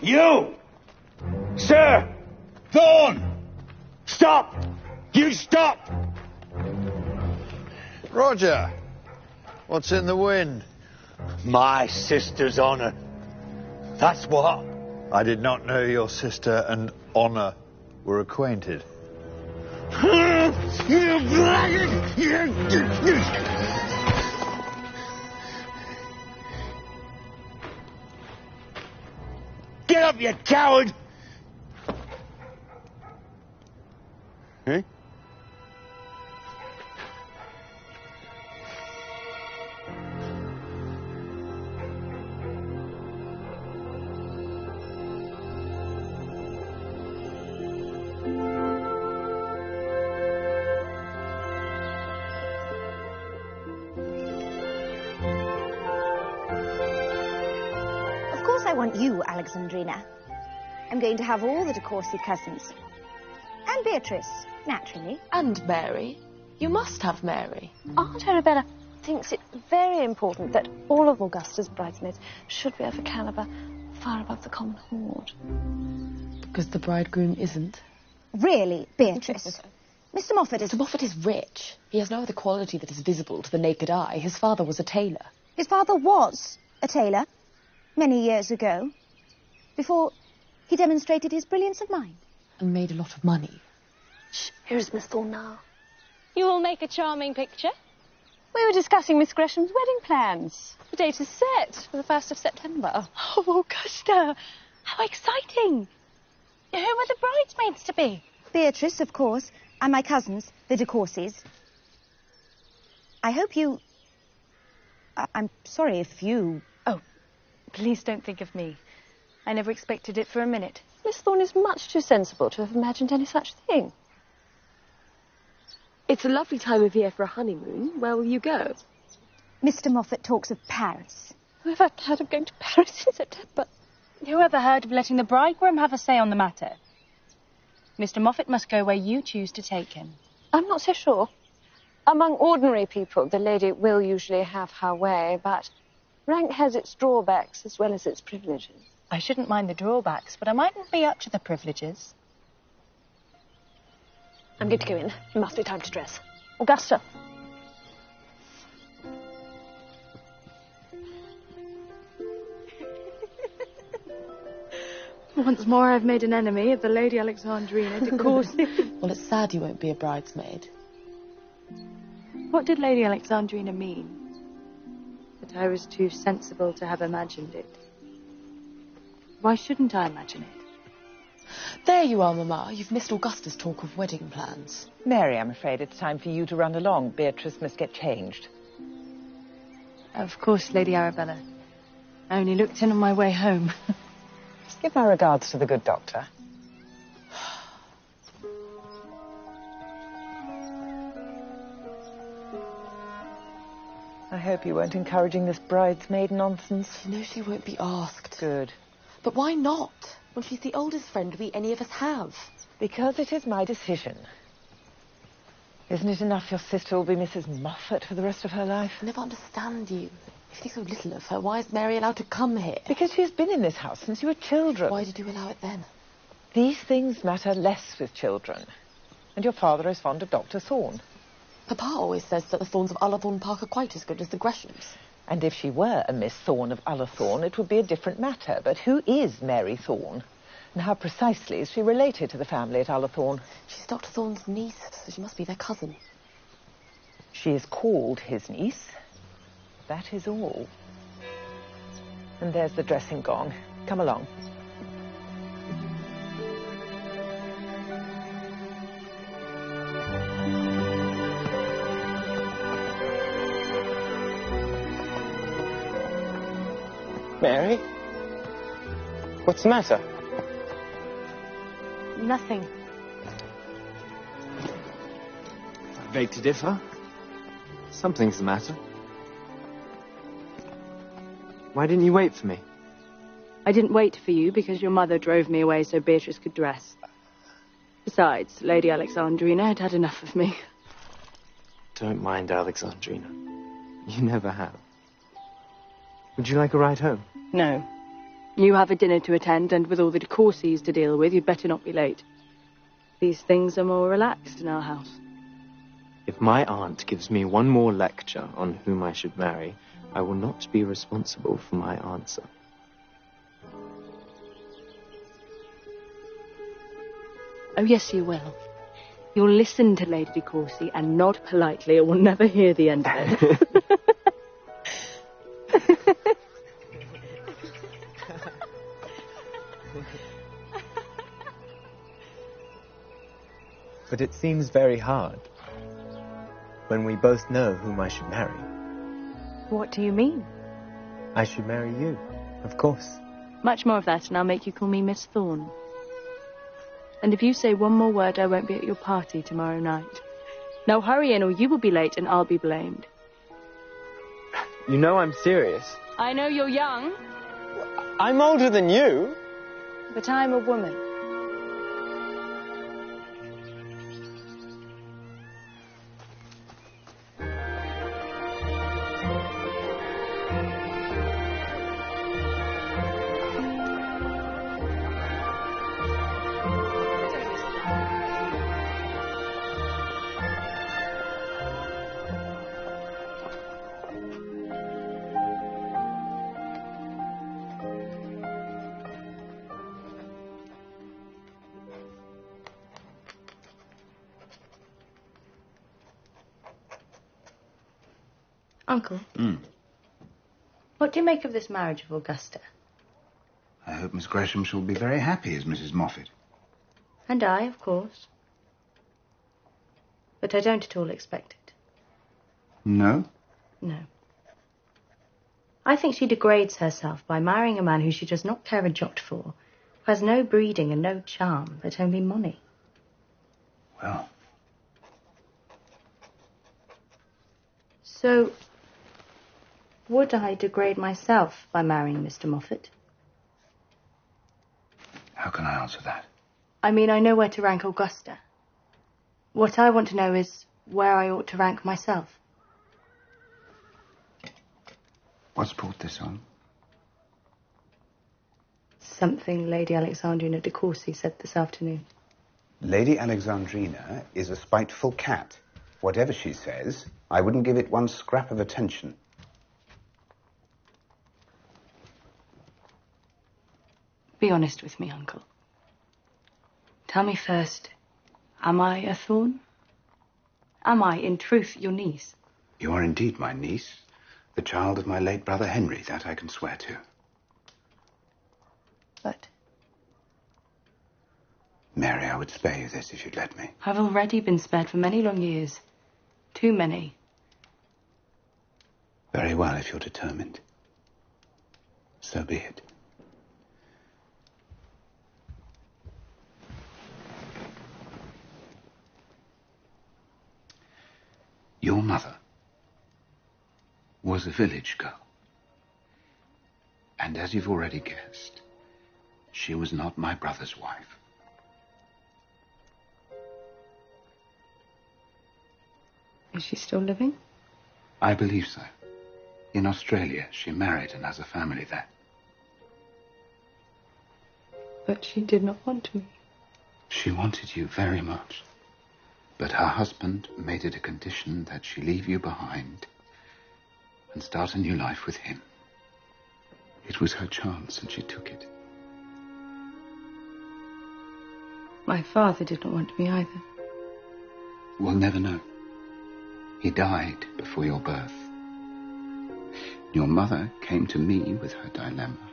You! Sir! Thorne! Stop! You stop! Roger, what's in the wind? My sister's honour. That's what. I did not know your sister and honour were acquainted. You blackguard! Get up, you coward! Eh? I want you, Alexandrina. I'm going to have all the de Courcy cousins. And Beatrice, naturally. And Mary. You must have Mary. Aunt Arabella thinks it very important that all of Augusta's bridesmaids should be of a calibre far above the common horde. Because the bridegroom isn't? Really, Beatrice? Mr. Moffat is... Mr. Moffat is rich. He has no other quality that is visible to the naked eye. His father was a tailor. His father was a tailor? Many years ago, before he demonstrated his brilliance of mind. And made a lot of money. Shh, here's Miss Thorne now. You will make a charming picture. We were discussing Miss Gresham's wedding plans. The date is set for the 1st of September. Oh, Augusta, how exciting. Who are the bridesmaids to be? Beatrice, of course, and my cousins, the de Courcys. I hope you... I'm sorry if you... Oh, please don't think of me. I never expected it for a minute. Miss Thorne is much too sensible to have imagined any such thing. It's a lovely time of year for a honeymoon. Where will you go? Mr. Moffat talks of Paris. Who ever heard of going to Paris in September? Who ever heard of letting the bridegroom have a say on the matter? Mr. Moffat must go where you choose to take him. I'm not so sure. Among ordinary people, the lady will usually have her way, but rank has its drawbacks as well as its privileges. I shouldn't mind the drawbacks, but I mightn't be up to the privileges. I'm going to go in. It must be time to dress. Augusta. Once more I've made an enemy of the Lady Alexandrina de Courcy. Well, it's sad you won't be a bridesmaid. What did Lady Alexandrina mean? That I was too sensible to have imagined it. Why shouldn't I imagine it? There you are, Mamma. You've missed Augusta's talk of wedding plans. Mary, I'm afraid it's time for you to run along. Beatrice must get changed. Of course, Lady Arabella. I only looked in on my way home. Just give my regards to the good doctor. I hope you weren't encouraging this bridesmaid nonsense. She knows she won't be asked. Good. But why not? When she's the oldest friend we any of us have. Because it is my decision. Isn't it enough your sister will be Mrs. Moffat for the rest of her life? I never understand you. If you think so little of her, why is Mary allowed to come here? Because she has been in this house since you were children. Why did you allow it then? These things matter less with children. And your father is fond of Dr. Thorne. Papa always says that the Thornes of Ullathorne Park are quite as good as the Greshams. And if she were a Miss Thorne of Ullathorne, it would be a different matter. But who is Mary Thorne? And how precisely is she related to the family at Ullathorne? She's Dr. Thorne's niece, so she must be their cousin. She is called his niece. That is all. And there's the dressing gong. Come along. Mary? What's the matter? Nothing. I beg to differ. Something's the matter. Why didn't you wait for me? I didn't wait for you because your mother drove me away so Beatrice could dress. Besides, Lady Alexandrina had had enough of me. Don't mind Alexandrina. You never have. Would you like a ride home? No. You have a dinner to attend, and with all the de Courcys to deal with, you'd better not be late. These things are more relaxed in our house. If my aunt gives me one more lecture on whom I should marry, I will not be responsible for my answer. Oh, yes, you will. You'll listen to Lady de Courcy and nod politely, or we'll never hear the end of it. But it seems very hard when we both know whom I should marry. What do you mean? I should marry you, of course. Much more of that, and I'll make you call me Miss Thorne. And if you say one more word, I won't be at your party tomorrow night. Now hurry in, or you will be late and I'll be blamed. You know I'm serious. I know you're young. I'm older than you. But I'm a woman. Uncle. What do you make of this marriage of Augusta? I hope Miss Gresham shall be very happy as Mrs. Moffat. And I, of course. But I don't at all expect it. No? No. I think she degrades herself by marrying a man who she does not care a jot for, who has no breeding and no charm, but only money. Well. So, would I degrade myself by marrying Mr. Moffat? How can I answer that? I mean, I know where to rank Augusta. What I want to know is where I ought to rank myself. What's brought this on? Something Lady Alexandrina de Courcy said this afternoon. Lady Alexandrina is a spiteful cat. Whatever she says, I wouldn't give it one scrap of attention. Be honest with me, Uncle. Tell me first, am I a Thorne? Am I, in truth, your niece? You are indeed my niece, the child of my late brother Henry, that I can swear to. But Mary, I would spare you this if you'd let me. I've already been spared for many long years. Too many. Very well, if you're determined. So be it. Your mother was a village girl. And as you've already guessed, she was not my brother's wife. Is she still living? I believe so. In Australia, she married and has a family there. But she did not want me. She wanted you very much. But her husband made it a condition that she leave you behind and start a new life with him. It was her chance and she took it. My father did not want me either. We'll never know. He died before your birth. Your mother came to me with her dilemma,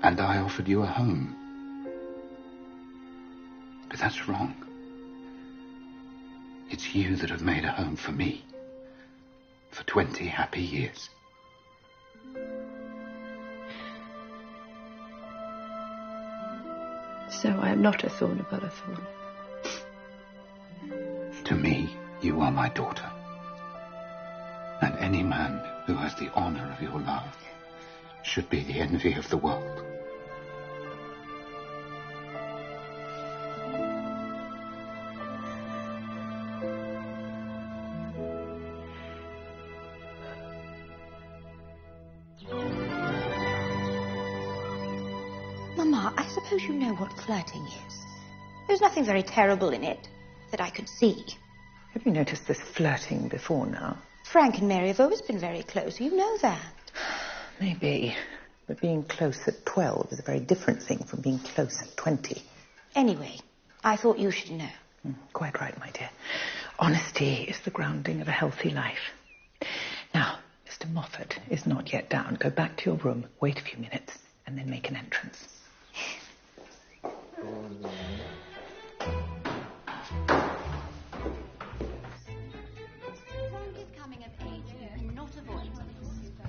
and I offered you a home. But that's wrong. It's you that have made a home for me. For 20 happy years. So I am not a Thorne of Ullathorne. To me, you are my daughter. And any man who has the honor of your love should be the envy of the world. Mama, I suppose you know what flirting is. There's nothing very terrible in it that I could see. Have you noticed this flirting before now? Frank and Mary have always been very close. You know that. Maybe. But being close at 12 is a very different thing from being close at 20. Anyway, I thought you should know. Quite right, my dear. Honesty is the grounding of a healthy life. Now, Mr. Moffat is not yet down. Go back to your room, wait a few minutes, and then make an entrance.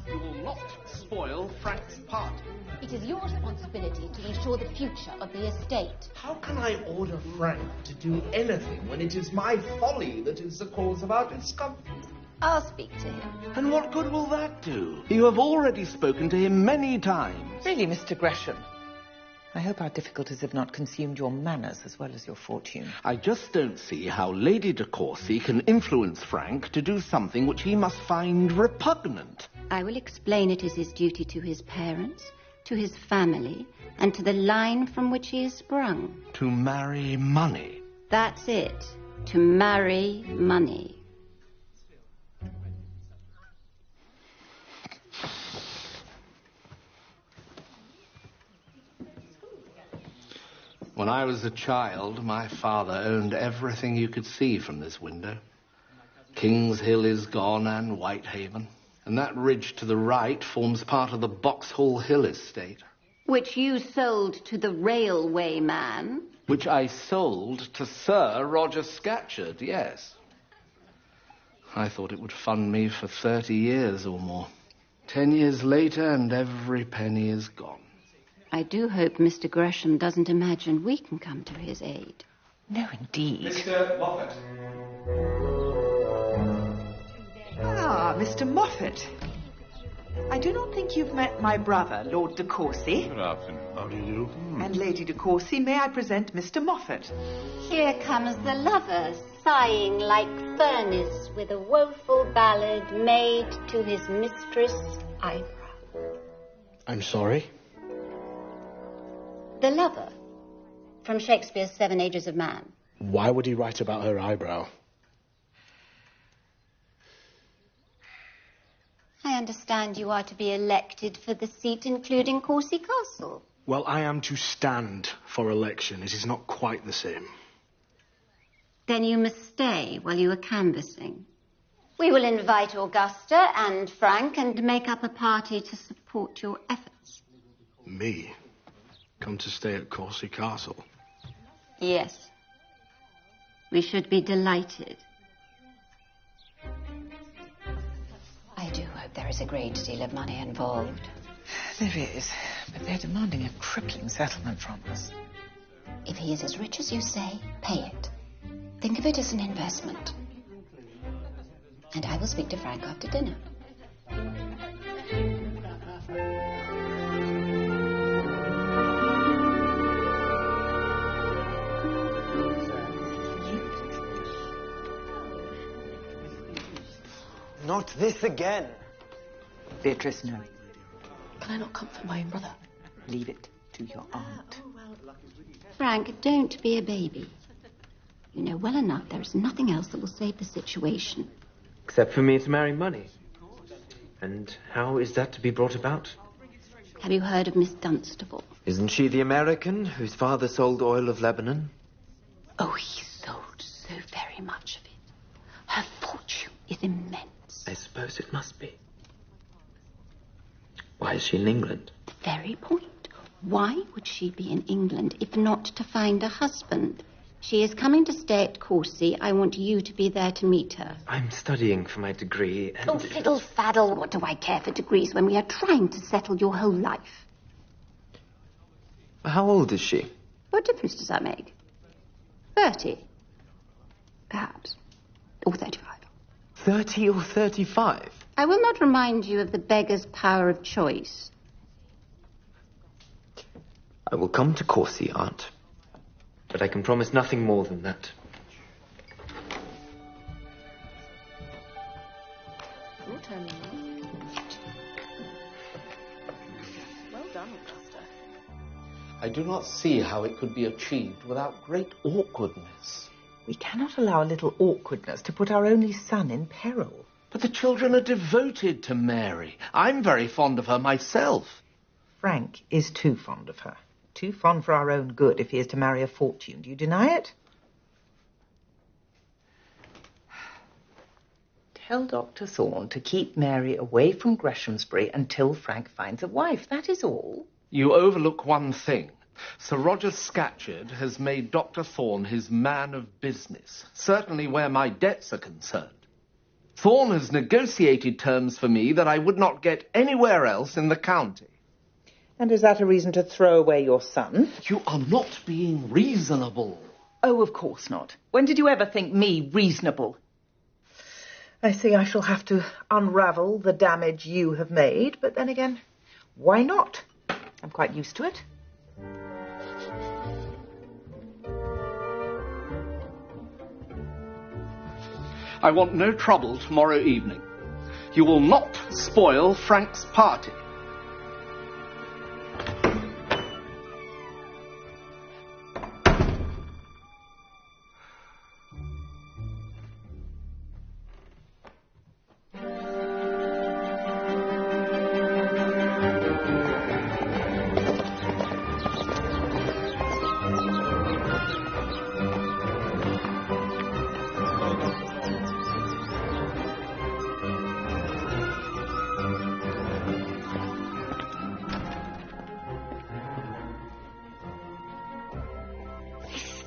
You will not spoil Frank's party. It is your responsibility to ensure the future of the estate. How can I order Frank to do anything when it is my folly that is the cause of our discomfort? I'll speak to him. And what good will that do? You have already spoken to him many times. Really, Mr. Gresham? I hope our difficulties have not consumed your manners as well as your fortune. I just don't see how Lady de Courcy can influence Frank to do something which he must find repugnant. I will explain it is his duty to his parents, to his family, and to the line from which he is sprung. To marry money. That's it. To marry money. When I was a child, my father owned everything you could see from this window. King's Hill is gone and Whitehaven. And that ridge to the right forms part of the Boxhall Hill estate. Which you sold to the railway man. Which I sold to Sir Roger Scatcherd, yes. I thought it would fund me for 30 years or more. 10 years later and every penny is gone. I do hope Mr. Gresham doesn't imagine we can come to his aid. No, indeed. Mr. Moffat. Ah, Mr. Moffat. I do not think you've met my brother, Lord de Courcy. Good afternoon. How do you do? And Lady de Courcy, may I present Mr. Moffat? Here comes the lover, sighing like furnace, with a woeful ballad made to his mistress' eyebrow. I'm sorry? The lover, from Shakespeare's 7 Ages of Man. Why would he write about her eyebrow? I understand you are to be elected for the seat, including Courcy Castle. Well, I am to stand for election. It is not quite the same. Then you must stay while you are canvassing. We will invite Augusta and Frank and make up a party to support your efforts. Me? Come to stay at Courcy Castle? Yes. We should be delighted. I do hope there is a great deal of money involved. There is, but they're demanding a crippling settlement from us. If he is as rich as you say, pay it. Think of it as an investment. And I will speak to Frank after dinner. Not this again. Beatrice, no. Can I not comfort my own brother? Leave it to your aunt. Frank, don't be a baby. You know well enough there is nothing else that will save the situation. Except for me to marry money. And how is that to be brought about? Have you heard of Miss Dunstable? Isn't she the American whose father sold oil of Lebanon? Oh, he sold so very much of it. Her fortune is immense. I suppose it must be. Why is she in England? The very point. Why would she be in England if not to find a husband? She is coming to stay at Courcy. I want you to be there to meet her. I'm studying for my degree and... Oh, fiddle-faddle. What do I care for degrees when we are trying to settle your whole life? How old is she? What difference does that make? 30? Perhaps. Or 35. 30 or 35? I will not remind you of the beggar's power of choice. I will come to Courcy, Aunt. But I can promise nothing more than that. Your turn, Mum. Well done, Augusta. I do not see how it could be achieved without great awkwardness. We cannot allow a little awkwardness to put our only son in peril. But the children are devoted to Mary. I'm very fond of her myself. Frank is too fond of her. Too fond for our own good if he is to marry a fortune. Do you deny it? Tell Dr. Thorne to keep Mary away from Greshamsbury until Frank finds a wife. That is all. You overlook one thing. Sir Roger Scatcherd has made Dr. Thorne his man of business, certainly where my debts are concerned. Thorne has negotiated terms for me that I would not get anywhere else in the county. And is that a reason to throw away your son? You are not being reasonable. Oh, of course not. When did you ever think me reasonable? I see I shall have to unravel the damage you have made, but then again, why not? I'm quite used to it. I want no trouble tomorrow evening. You will not spoil Frank's party.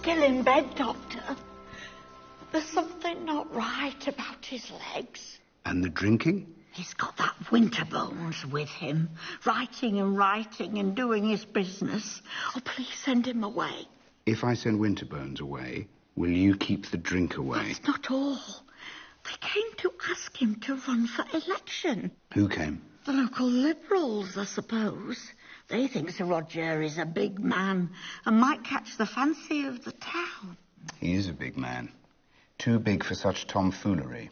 Still in bed, Doctor. There's something not right about his legs. And the drinking? He's got that Winterbones with him, writing and doing his business. Oh, please send him away. If I send Winterbones away, will you keep the drink away? That's not all. They came to ask him to run for election. Who came? The local Liberals, I suppose. They think Sir Roger is a big man and might catch the fancy of the town. He is a big man. Too big for such tomfoolery.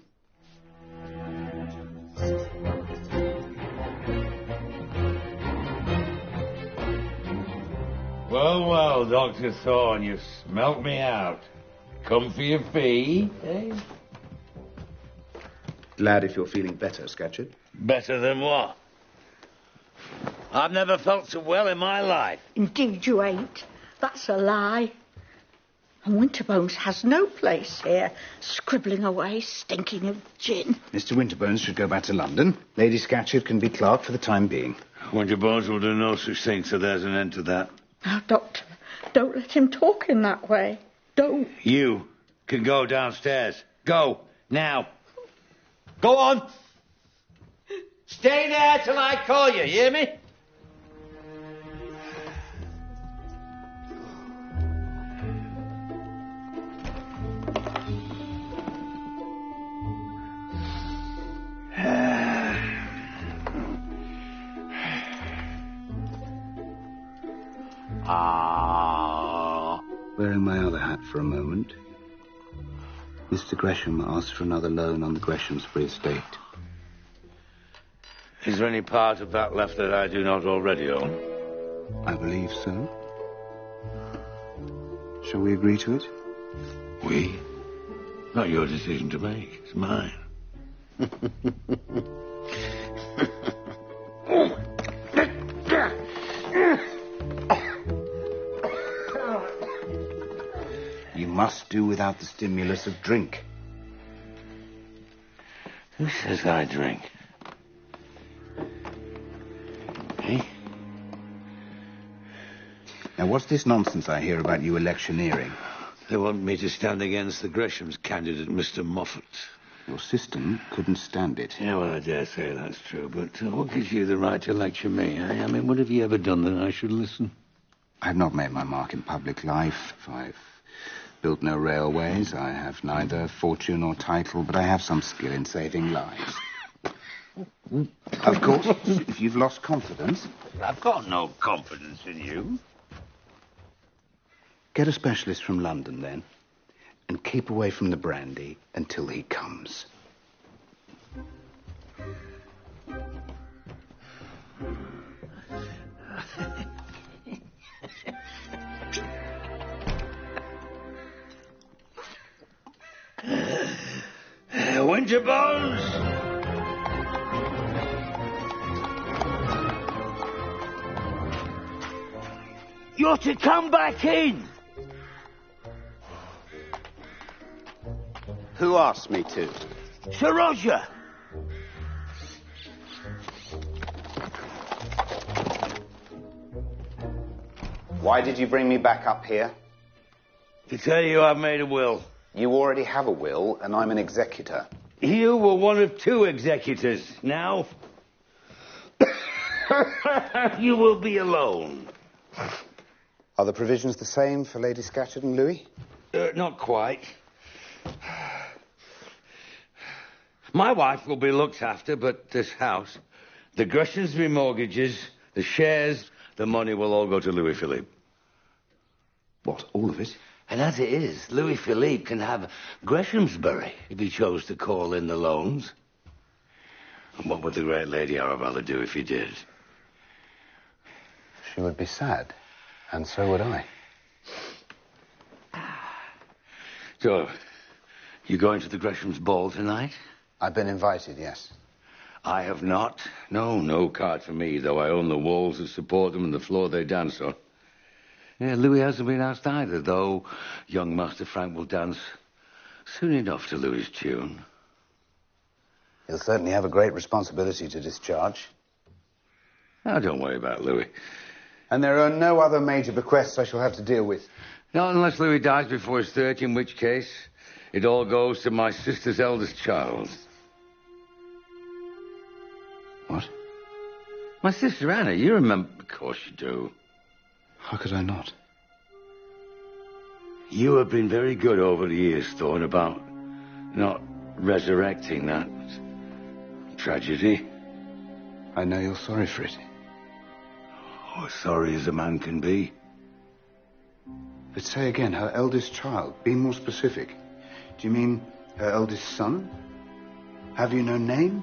Well, well, Dr. Thorne, you've smelt me out. Come for your fee, eh? Glad if you're feeling better, Scatcherd. Better than what? I've never felt so well in my life. Indeed you ain't. That's a lie. And Winterbones has no place here, scribbling away, stinking of gin. Mr. Winterbones should go back to London. Lady Scatcherd can be clerk for the time being. Winterbones will do no such thing, so there's an end to that. Now, Doctor, don't let him talk in that way. Don't. You can go downstairs. Go, now. Go on. Stay there till I call you, hear me? Wearing my other hat for a moment, Mr. Gresham asked for another loan on the Greshamsbury estate. Is there any part of that left that I do not already own? I believe so. Shall we agree to it? We? Not your decision to make. It's mine. You must do without the stimulus of drink. Who says I drink? Eh? Now, what's this nonsense I hear about you electioneering? They want me to stand against the Gresham's candidate, Mr. Moffat. Your system couldn't stand it. Yeah, well, I dare say that's true, but what gives you the right to lecture me, eh? I mean, what have you ever done that I should listen? I've not made my mark in public life. I've built no railways. I have neither fortune or title, but I have some skill in saving lives. Of course, if you've lost confidence... I've got no confidence in you. Get a specialist from London, then, and keep away from the brandy until he comes. Winterbones! You're to come back in! Who asked me to? Sir Roger! Why did you bring me back up here? To tell you I've made a will. You already have a will, and I'm an executor. You were one of 2 executors. Now, you will be alone. Are the provisions the same for Lady Scatcherd and Louis? Not quite. My wife will be looked after, but this house, the Greshamsbury mortgages, the shares, the money will all go to Louis Philippe. What, all of it? And as it is, Louis Philippe can have Greshamsbury if he chose to call in the loans. And what would the great Lady Arabella do if he did? She would be sad, and so would I. So, you going to the Gresham's ball tonight? I've been invited, yes. I have not. No card for me, though I own the walls that support them and the floor they dance on. Yeah, Louis hasn't been asked either, though young Master Frank will dance soon enough to Louis's tune. He'll certainly have a great responsibility to discharge. Now, don't worry about Louis. And there are no other major bequests I shall have to deal with? Not unless Louis dies before his 30, in which case it all goes to my sister's eldest child. What? My sister Anna, you remember... Of course you do. How could I not? You have been very good over the years, Thorne, about not resurrecting that tragedy. I know you're sorry for it. Oh, sorry as a man can be. But say again, her eldest child. Be more specific. Do you mean her eldest son? Have you no name?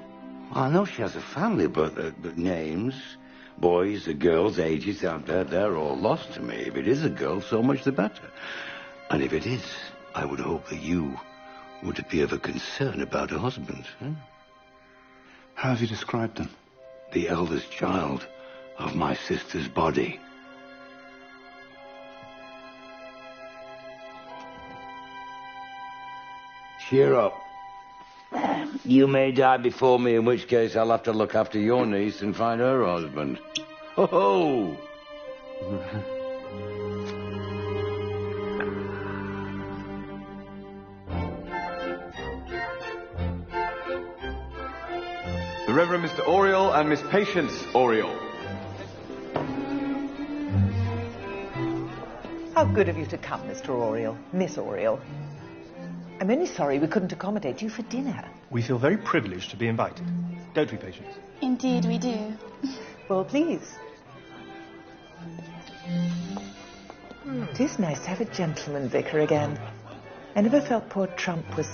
Well, I know she has a family, but names... Boys, the girls, ages, they're all lost to me. If it is a girl, so much the better. And if it is, I would hope that you would appear of a concern about her husband. How have you described them? The eldest child of my sister's body. Cheer up. You may die before me, in which case I'll have to look after your niece and find her husband. Ho ho! The Reverend Mr. Oriel and Miss Patience Oriel. How good of you to come, Mr. Oriel, Miss Oriel. I'm only sorry we couldn't accommodate you for dinner. We feel very privileged to be invited. Don't we, Patience? Indeed we do. Well, please. It is nice to have a gentleman vicar again. I never felt poor Trump was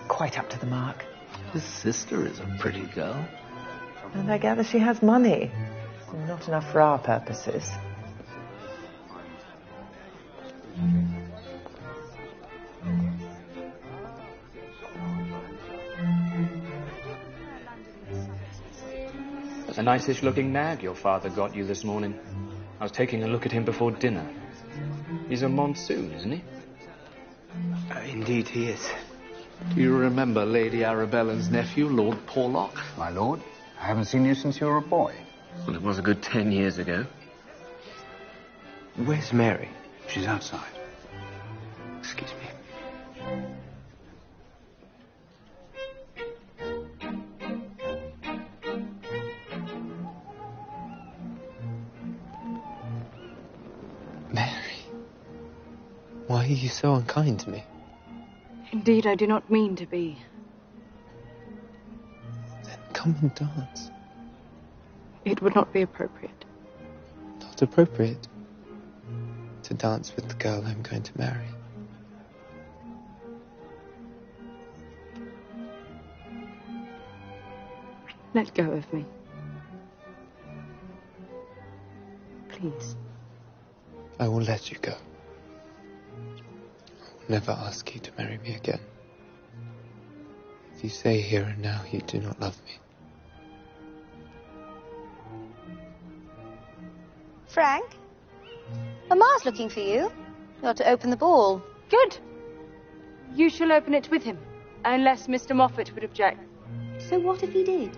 quite up to the mark. His sister is a pretty girl. And I gather she has money. Not enough for our purposes. A nice-ish looking nag your father got you this morning. I was taking a look at him before dinner. He's a monsoon, isn't he? Indeed he is. Do you remember Lady Arabella's nephew, Lord Porlock? My lord, I haven't seen you since you were a boy. Well, it was a good 10 years ago. Where's Mary? She's outside. Excuse me. Why are you so unkind to me? Indeed, I do not mean to be. Then come and dance. It would not be appropriate. Not appropriate to dance with the girl I'm going to marry. Let go of me. Please. I will let you go. I will never ask you to marry me again. If you say here and now you do not love me. Frank? Mamma's looking for you. You're to open the ball. Good. You shall open it with him, unless Mr. Moffat would object. So what if he did?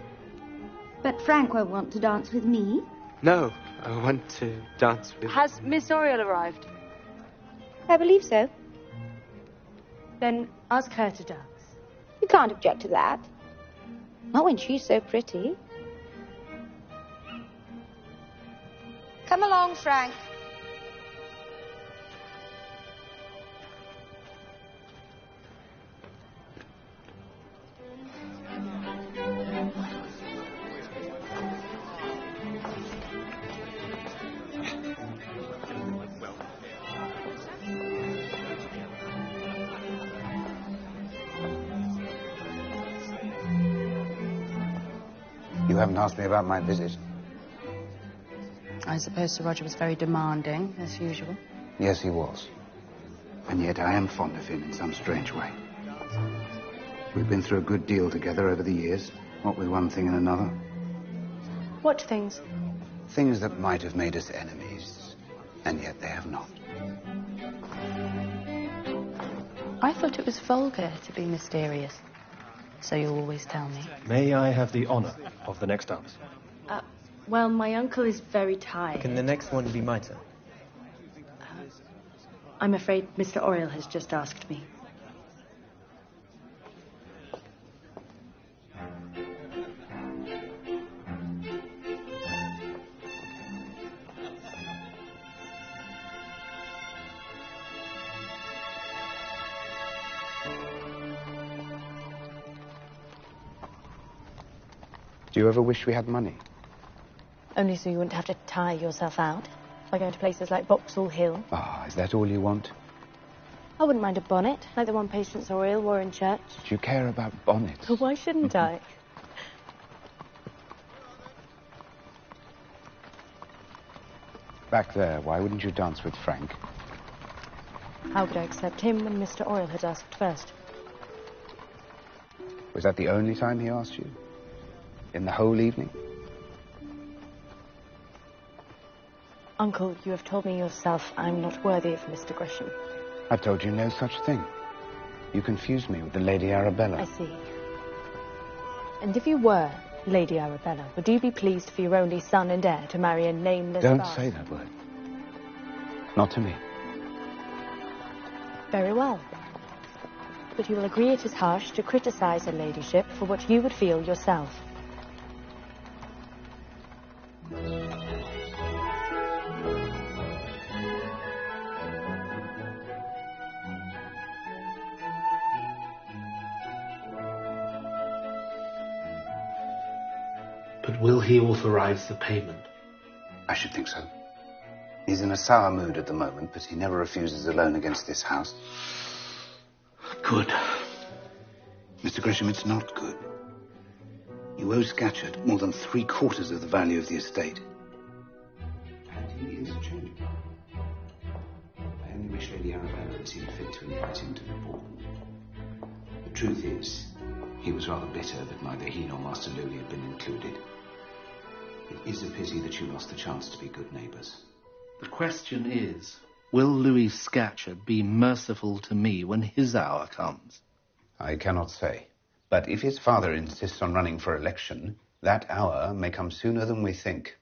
But Frank won't want to dance with me. No, I want to dance with... Has Miss Oriel arrived? I believe so. Then ask her to dance. You can't object to that. Not when she's so pretty. Come along, Frank. You haven't asked me about my visit. I suppose Sir Roger was very demanding, as usual. Yes, he was. And yet I am fond of him in some strange way. We've been through a good deal together over the years, what with one thing and another. What things? Things that might have made us enemies, and yet they have not. I thought it was vulgar to be mysterious. So you always tell me. May I have the honour of the next dance? Well, my uncle is very tired. Can the next one be my turn? I'm afraid Mr. Oriel has just asked me. Do you ever wish we had money? Only so you wouldn't have to tire yourself out by going to places like Vauxhall Hill. Ah, is that all you want? I wouldn't mind a bonnet, like the one Patience Oriel wore in church. Do you care about bonnets? Why shouldn't I? Back there, why wouldn't you dance with Frank? How could I accept him when Mr. Oriel had asked first? Was that the only time he asked you? In the whole evening? Uncle, you have told me yourself I'm not worthy of Mr. Gresham. I've told you no such thing. You confused me with the Lady Arabella. I see. And if you were Lady Arabella, would you be pleased for your only son and heir to marry a nameless Don't bastard? say that word. Not to me. Very well. But you will agree it is harsh to criticise her ladyship for what you would feel yourself. But will he authorise the payment? I should think so. He's in a sour mood at the moment, but he never refuses a loan against this house. Good. Mr. Gresham, it's not good. You owe Scatcherd more than 3/4 of the value of the estate. And he is changeable. I only wish Lady Arabella had seen fit to invite him to the ball. The truth is, he was rather bitter that neither he nor Master Louis had been included. It is a pity that you lost the chance to be good neighbours. The question is, will Louis Scatcherd be merciful to me when his hour comes? I cannot say. But if his father insists on running for election, that hour may come sooner than we think.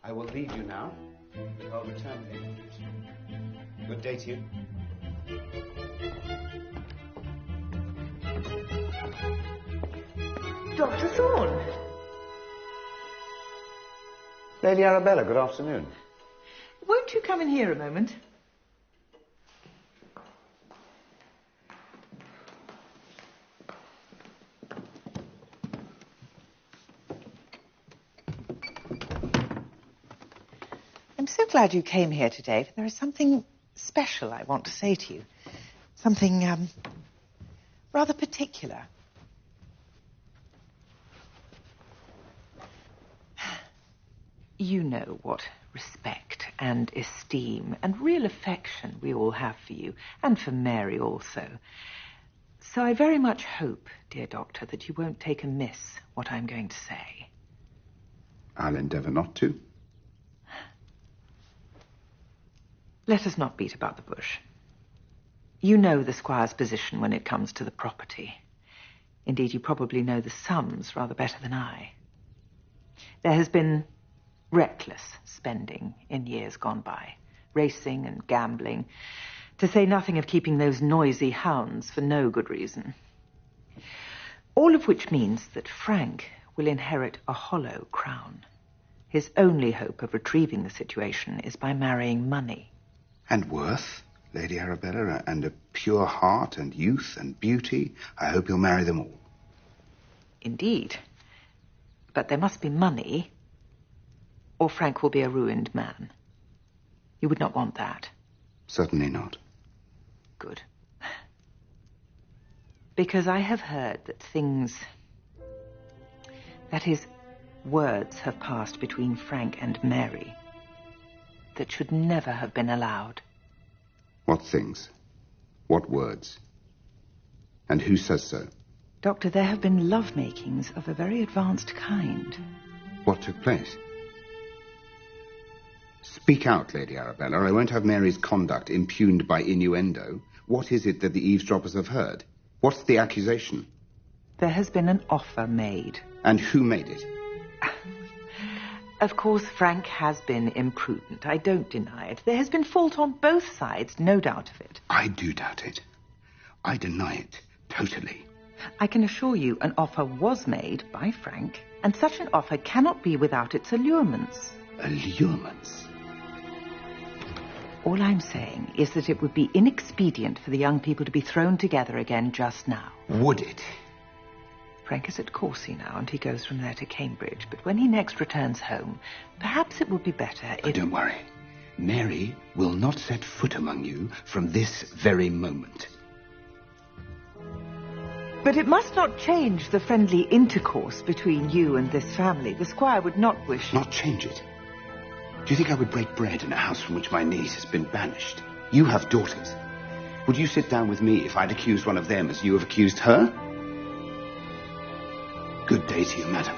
I will leave you now, but I'll return later. Good day to you. Dr. Thorne. Lady Arabella, good afternoon. Won't you come in here a moment? so glad you came here today, for there is something special I want to say to you. Something, rather particular. You know what respect and esteem and real affection we all have for you, and for Mary also. So I very much hope, dear Doctor, that you won't take amiss what I'm going to say. I'll endeavour not to. Let us not beat about the bush. You know the Squire's position when it comes to the property. Indeed, you probably know the sums rather better than I. There has been reckless spending in years gone by, racing and gambling, to say nothing of keeping those noisy hounds for no good reason. All of which means that Frank will inherit a hollow crown. His only hope of retrieving the situation is by marrying money. And worth, Lady Arabella, and a pure heart and youth and beauty. I hope you'll marry them all. Indeed. But there must be money, or Frank will be a ruined man. You would not want that. Certainly not. Good. Because I have heard that things... that is, words have passed between Frank and Mary that should never have been allowed. What things? What words? And who says so? Doctor, there have been love-makings of a very advanced kind. What took place? Speak out, Lady Arabella. I won't have Mary's conduct impugned by innuendo. What is it that the eavesdroppers have heard? What's the accusation? There has been an offer made. And who made it? Of course, Frank has been imprudent. I don't deny it. There has been fault on both sides, no doubt of it. I do doubt it. I deny it, totally. I can assure you an offer was made by Frank, and such an offer cannot be without its allurements. Allurements? All I'm saying is that it would be inexpedient for the young people to be thrown together again just now. Would it? Frank is at Courcy now, and he goes from there to Cambridge. But when he next returns home, perhaps it would be better if... Don't worry. Mary will not set foot among you from this very moment. But it must not change the friendly intercourse between you and this family. The Squire would not wish... Not change it? Do you think I would break bread in a house from which my niece has been banished? You have daughters. Would you sit down with me if I'd accused one of them as you have accused her? Good day to you, madam.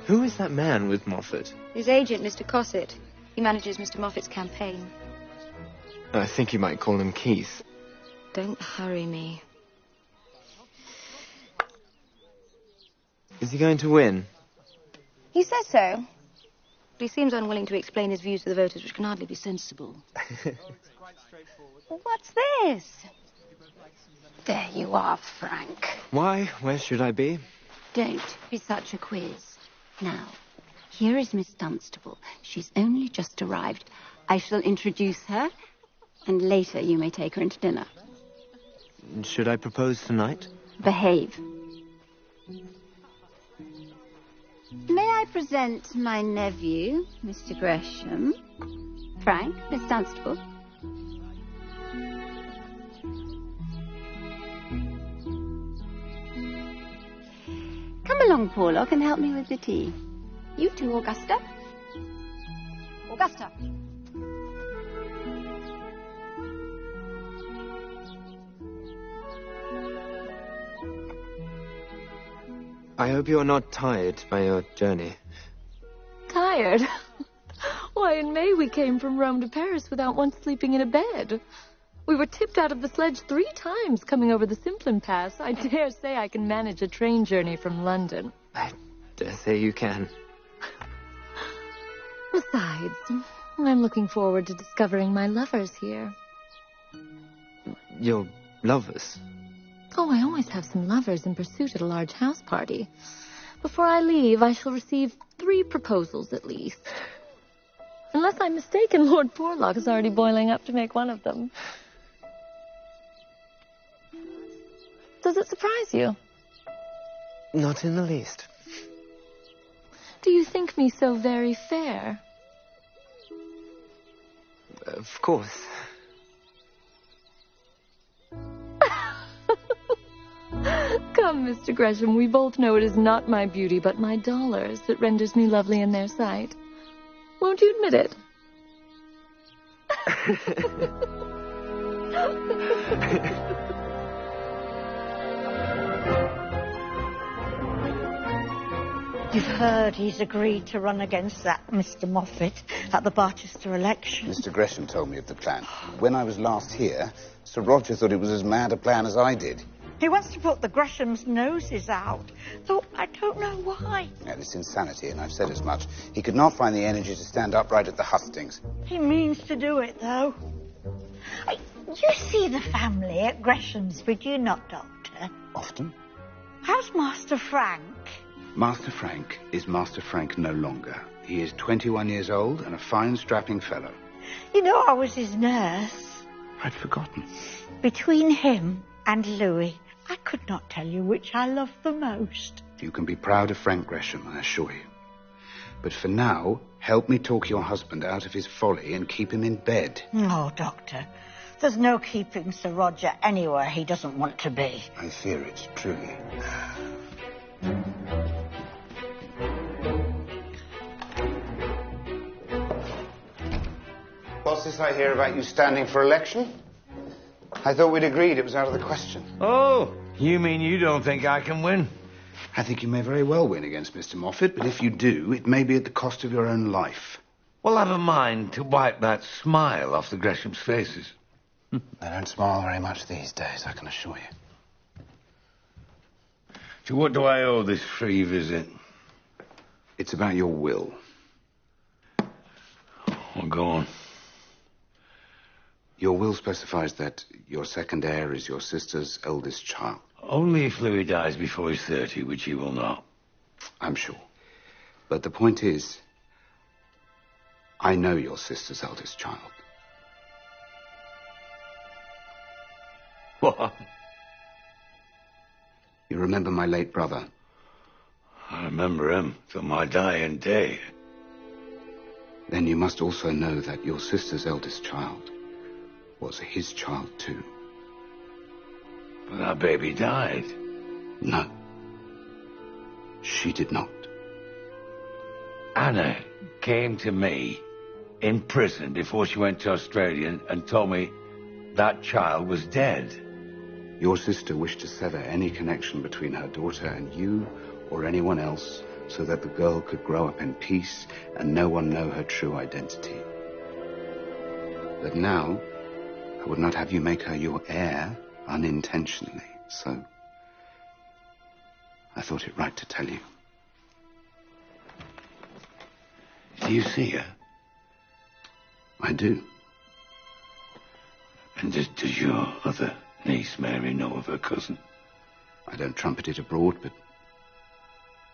Who is that man with Moffat? His agent, Mr. Cossett. He manages Mr. Moffat's campaign. I think you might call him Keith. Don't hurry me. Is he going to win? He says so. But he seems unwilling to explain his views to the voters, which can hardly be sensible. What's this? There you are, Frank. Why? Where should I be? Don't be such a quiz. Now, here is Miss Dunstable. She's only just arrived. I shall introduce her, and later you may take her into dinner. Should I propose tonight? Behave. May I present my nephew, Mr. Gresham? Frank, Miss Dunstable. Come along, Porlock, and help me with the tea. You too, Augusta. Augusta. I hope you're not tired by your journey. Tired? Why, in May we came from Rome to Paris without once sleeping in a bed. We were tipped out of the sledge 3 times coming over the Simplon Pass. I dare say I can manage a train journey from London. I dare say you can. Besides, I'm looking forward to discovering my lovers here. Your lovers? Oh, I always have some lovers in pursuit at a large house party. Before I leave, I shall receive 3 proposals at least. Unless I'm mistaken, Lord Porlock is already boiling up to make one of them. Does it surprise you? Not in the least. Do you think me so very fair? Of course. Come, Mr. Gresham, we both know it is not my beauty, but my dollars that renders me lovely in their sight. Won't you admit it? You've heard he's agreed to run against that Mr. Moffat at the Barchester election. Mr. Gresham told me of the plan. When I was last here, Sir Roger thought it was as mad a plan as I did. He wants to put the Greshams' noses out, though I don't know why. Yeah, it's insanity, and I've said as much. He could not find the energy to stand upright at the hustings. He means to do it, though. You see the family at Greshamsbury, do you not, Doctor? Often. How's Master Frank? Master Frank is Master Frank no longer. He is 21 years old and a fine, strapping fellow. You know, I was his nurse. I'd forgotten. Between him and Louis, I could not tell you which I love the most. You can be proud of Frank Gresham, I assure you. But for now, help me talk your husband out of his folly and keep him in bed. Oh, Doctor, there's no keeping Sir Roger anywhere he doesn't want to be. I fear it, truly. What's this I hear about you standing for election? I thought we'd agreed it was out of the question. Oh, you mean you don't think I can win? I think you may very well win against Mr. Moffat, but if you do, it may be at the cost of your own life. Well, I've a mind to wipe that smile off the Greshams' faces. They don't smile very much these days, I can assure you. To what do I owe this free visit? It's about your will. Well, go on. Your will specifies that your second heir is your sister's eldest child. Only if Louis dies before he's 30, which he will not. I'm sure. But the point is, I know your sister's eldest child. What? You remember my late brother? I remember him till my dying day. Then you must also know that your sister's eldest child was his child too. But that baby died. No. She did not. Anna came to me in prison before she went to Australia and told me that child was dead. Your sister wished to sever any connection between her daughter and you or anyone else so that the girl could grow up in peace and no one know her true identity. But now, I would not have you make her your heir unintentionally, so I thought it right to tell you. Do you see her? I do. And does your other niece, Mary, know of her cousin? I don't trumpet it abroad, but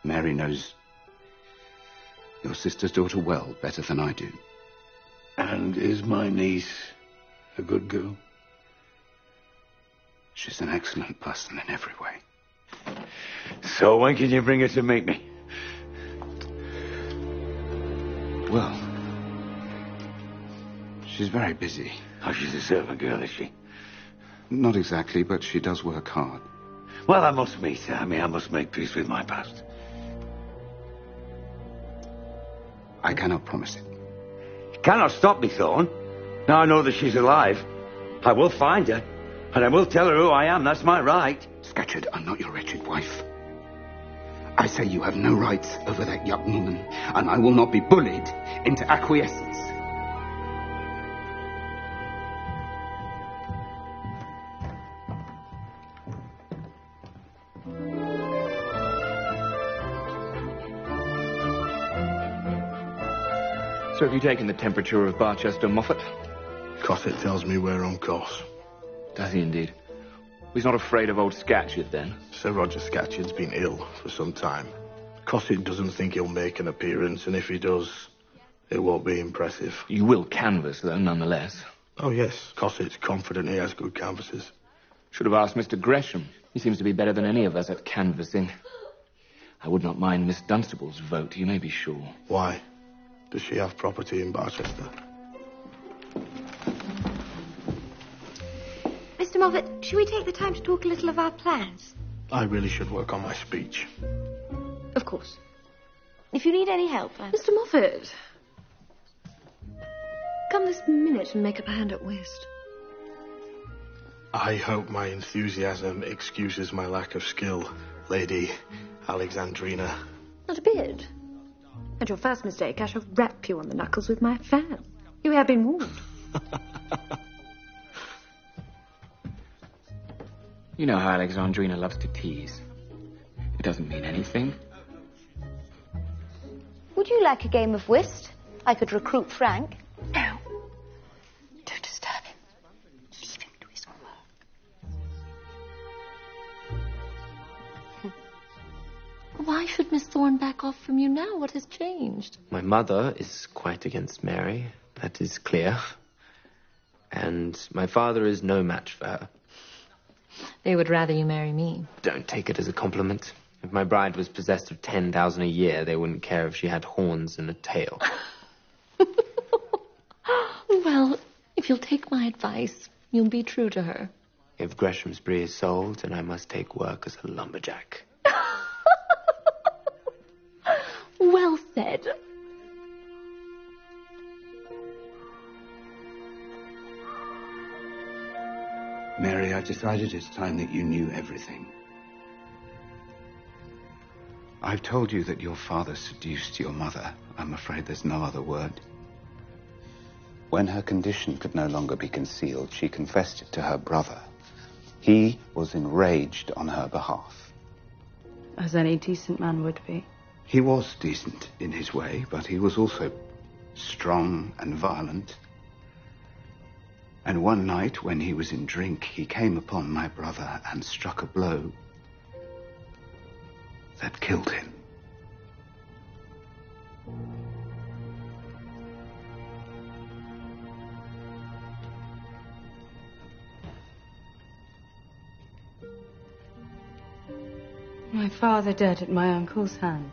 Mary knows your sister's daughter well, better than I do. And is my niece a good girl? She's an excellent person in every way. So when can you bring her to meet me? Well, she's very busy. Oh, she's a servant girl, is she? Not exactly, but she does work hard. Well, I must meet her. I must make peace with my past. I cannot promise it. You cannot stop me, Thorne. Now I know that she's alive. I will find her, and I will tell her who I am. That's my right. Scatcherd, I'm not your wretched wife. I say you have no rights over that young woman, and I will not be bullied into acquiescence. So have you taken the temperature of Barchester, Moffat? Cosset tells me we're on course. Does he indeed? He's not afraid of old Scatcherd, then? Sir Roger Scatcherd's been ill for some time. Cosset doesn't think he'll make an appearance, and if he does, it won't be impressive. You will canvass, though, nonetheless. Oh, yes. Cosset's confident he has good canvases. Should have asked Mr. Gresham. He seems to be better than any of us at canvassing. I would not mind Miss Dunstable's vote, you may be sure. Why? Does she have property in Barchester? Mr. Moffat, should we take the time to talk a little of our plans? I really should work on my speech. Of course. If you need any help, Mr. Moffat, come this minute and make up a hand at whist. I hope my enthusiasm excuses my lack of skill, Lady Alexandrina. Not a bit. At your first mistake, I shall rap you on the knuckles with my fan. You have been warned. You know how Alexandrina loves to tease. It doesn't mean anything. Would you like a game of whist? I could recruit Frank. No. Don't disturb him. Leave him to his work. Why should Miss Thorne back off from you now? What has changed? My mother is quite against Mary. That is clear. And my father is no match for her. They would rather you marry me. Don't take it as a compliment. If my bride was possessed of 10,000 a year, they wouldn't care if she had horns and a tail. Well, if you'll take my advice, you'll be true to her. If Greshamsbury is sold, then I must take work as a lumberjack. Well said. Mary, I've decided it's time that you knew everything. I've told you that your father seduced your mother. I'm afraid there's no other word. When her condition could no longer be concealed, she confessed it to her brother. He was enraged on her behalf. As any decent man would be. He was decent in his way, but he was also strong and violent. And one night, when he was in drink, he came upon my brother and struck a blow that killed him. My father dead at my uncle's hand.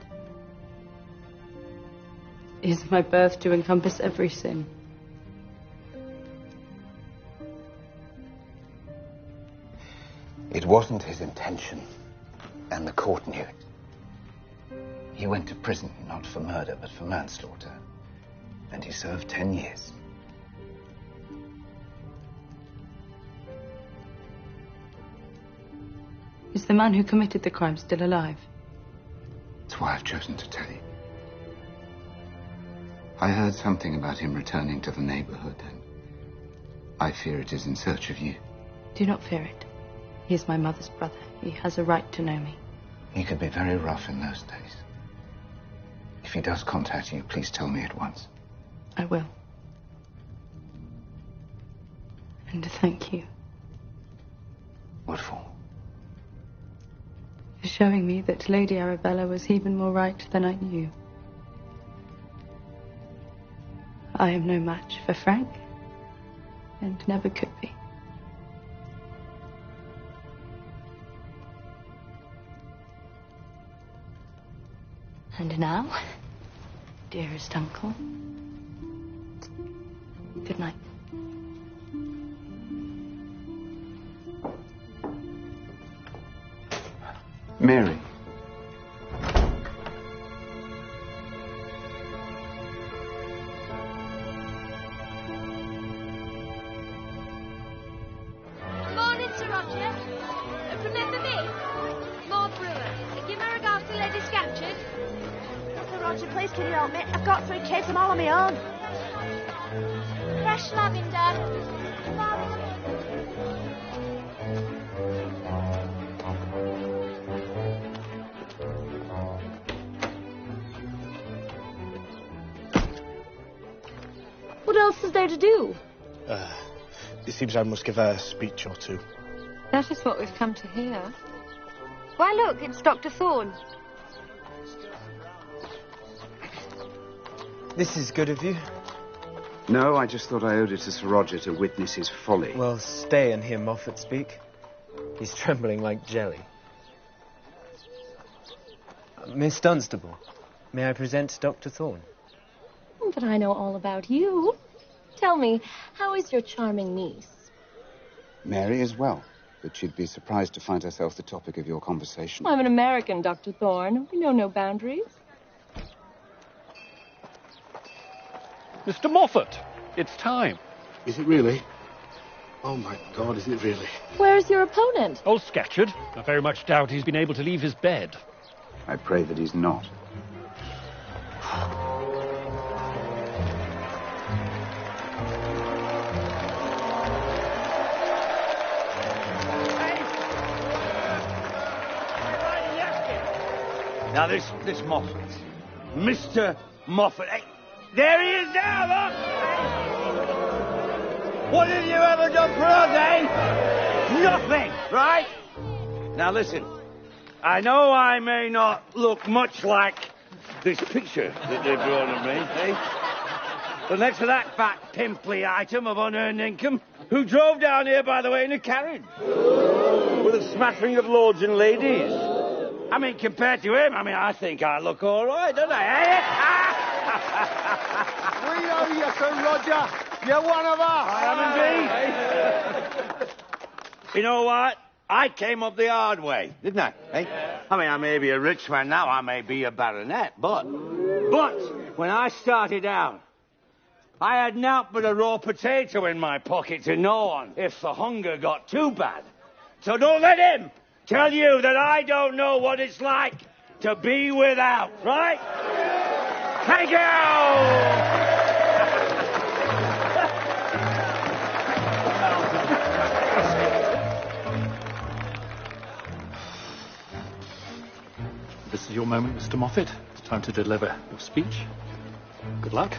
Is my birth to encompass every sin? It wasn't his intention, and the court knew it. He went to prison, not for murder, but for manslaughter, and he served 10 years. Is the man who committed the crime still alive? That's why I've chosen to tell you. I heard something about him returning to the neighborhood, and I fear it is in search of you. Do not fear it. He is my mother's brother. He has a right to know me. He could be very rough in those days. If he does contact you, please tell me at once. I will. And thank you. What for? For showing me that Lady Arabella was even more right than I knew. I am no match for Frank, and never could be. And now, dearest uncle, good night. Mary. Morning, Sir Roger. Remember me? Maud Brewer. Give my regards to Lady Scatcherd. Sir Roger, please can you help me? I've got 3 kids, I'm all on my own. Fresh lavender. What else is there to do? It seems I must give a speech or two. That is what we've come to hear. Why, look, it's Dr. Thorne. This is good of you. No, I just thought I owed it to Sir Roger to witness his folly. Well, stay and hear Moffat speak. He's trembling like jelly. Miss Dunstable, may I present Dr. Thorne? But I know all about you. Tell me, how is your charming niece? Mary is well, but she'd be surprised to find herself the topic of your conversation. I'm an American, Dr. Thorne. We know no boundaries. Mr. Moffat, it's time. Is it really? Oh, my God, is it really? Where's your opponent? Old Scatcherd. I very much doubt he's been able to leave his bed. I pray that he's not. Now, this Moffat. Mr. Moffat. Hey, there he is now, look! What have you ever done for us, eh? Nothing, right? Now, listen. I know I may not look much like this picture that they've drawn of me, eh? But next to that fat, pimply item of unearned income, who drove down here, by the way, in a carriage, with a smattering of lords and ladies. I mean, compared to him, I think I look all right, don't I, eh? We know you, Sir Roger. You're one of us. I am indeed. You know what? I came up the hard way, didn't I? Eh? I mean, I may be a rich man now, I may be a baronet, but when I started out, I had naught but a raw potato in my pocket to gnaw on if the hunger got too bad. So don't let him tell you that I don't know what it's like to be without, right? Thank you! This is your moment, Mr. Moffat. It's time to deliver your speech. Good luck.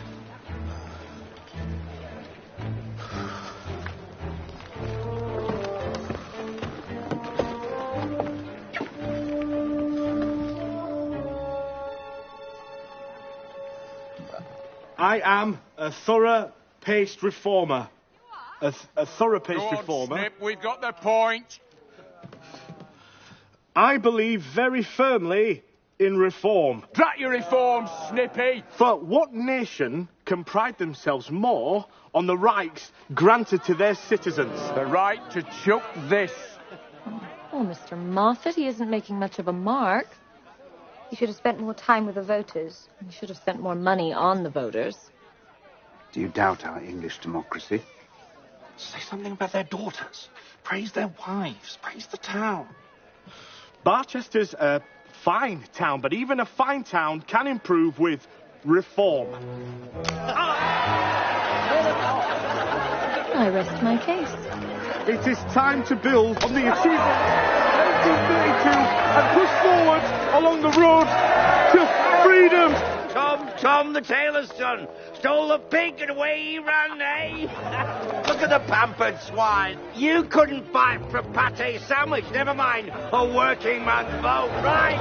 I am a thorough-paced reformer. A thorough-paced reformer. Snip, we've got the point. I believe very firmly in reform. Drat your reforms, Snippy. For what nation can pride themselves more on the rights granted to their citizens? The right to chuck this. Oh, Mr. Moffat, he isn't making much of a mark. He should have spent more time with the voters. He should have spent more money on the voters. Do you doubt our English democracy? Say something about their daughters. Praise their wives. Praise the town. Barchester's a fine town, but even a fine town can improve with reform. I rest my case. It is time to build on the achievements of 1832 and push forward along the road to freedom. Tom, the tailor's son, stole the pig and away he ran, eh? Look at the pampered swine. You couldn't fight for a pate sandwich, never mind a working man's vote, right?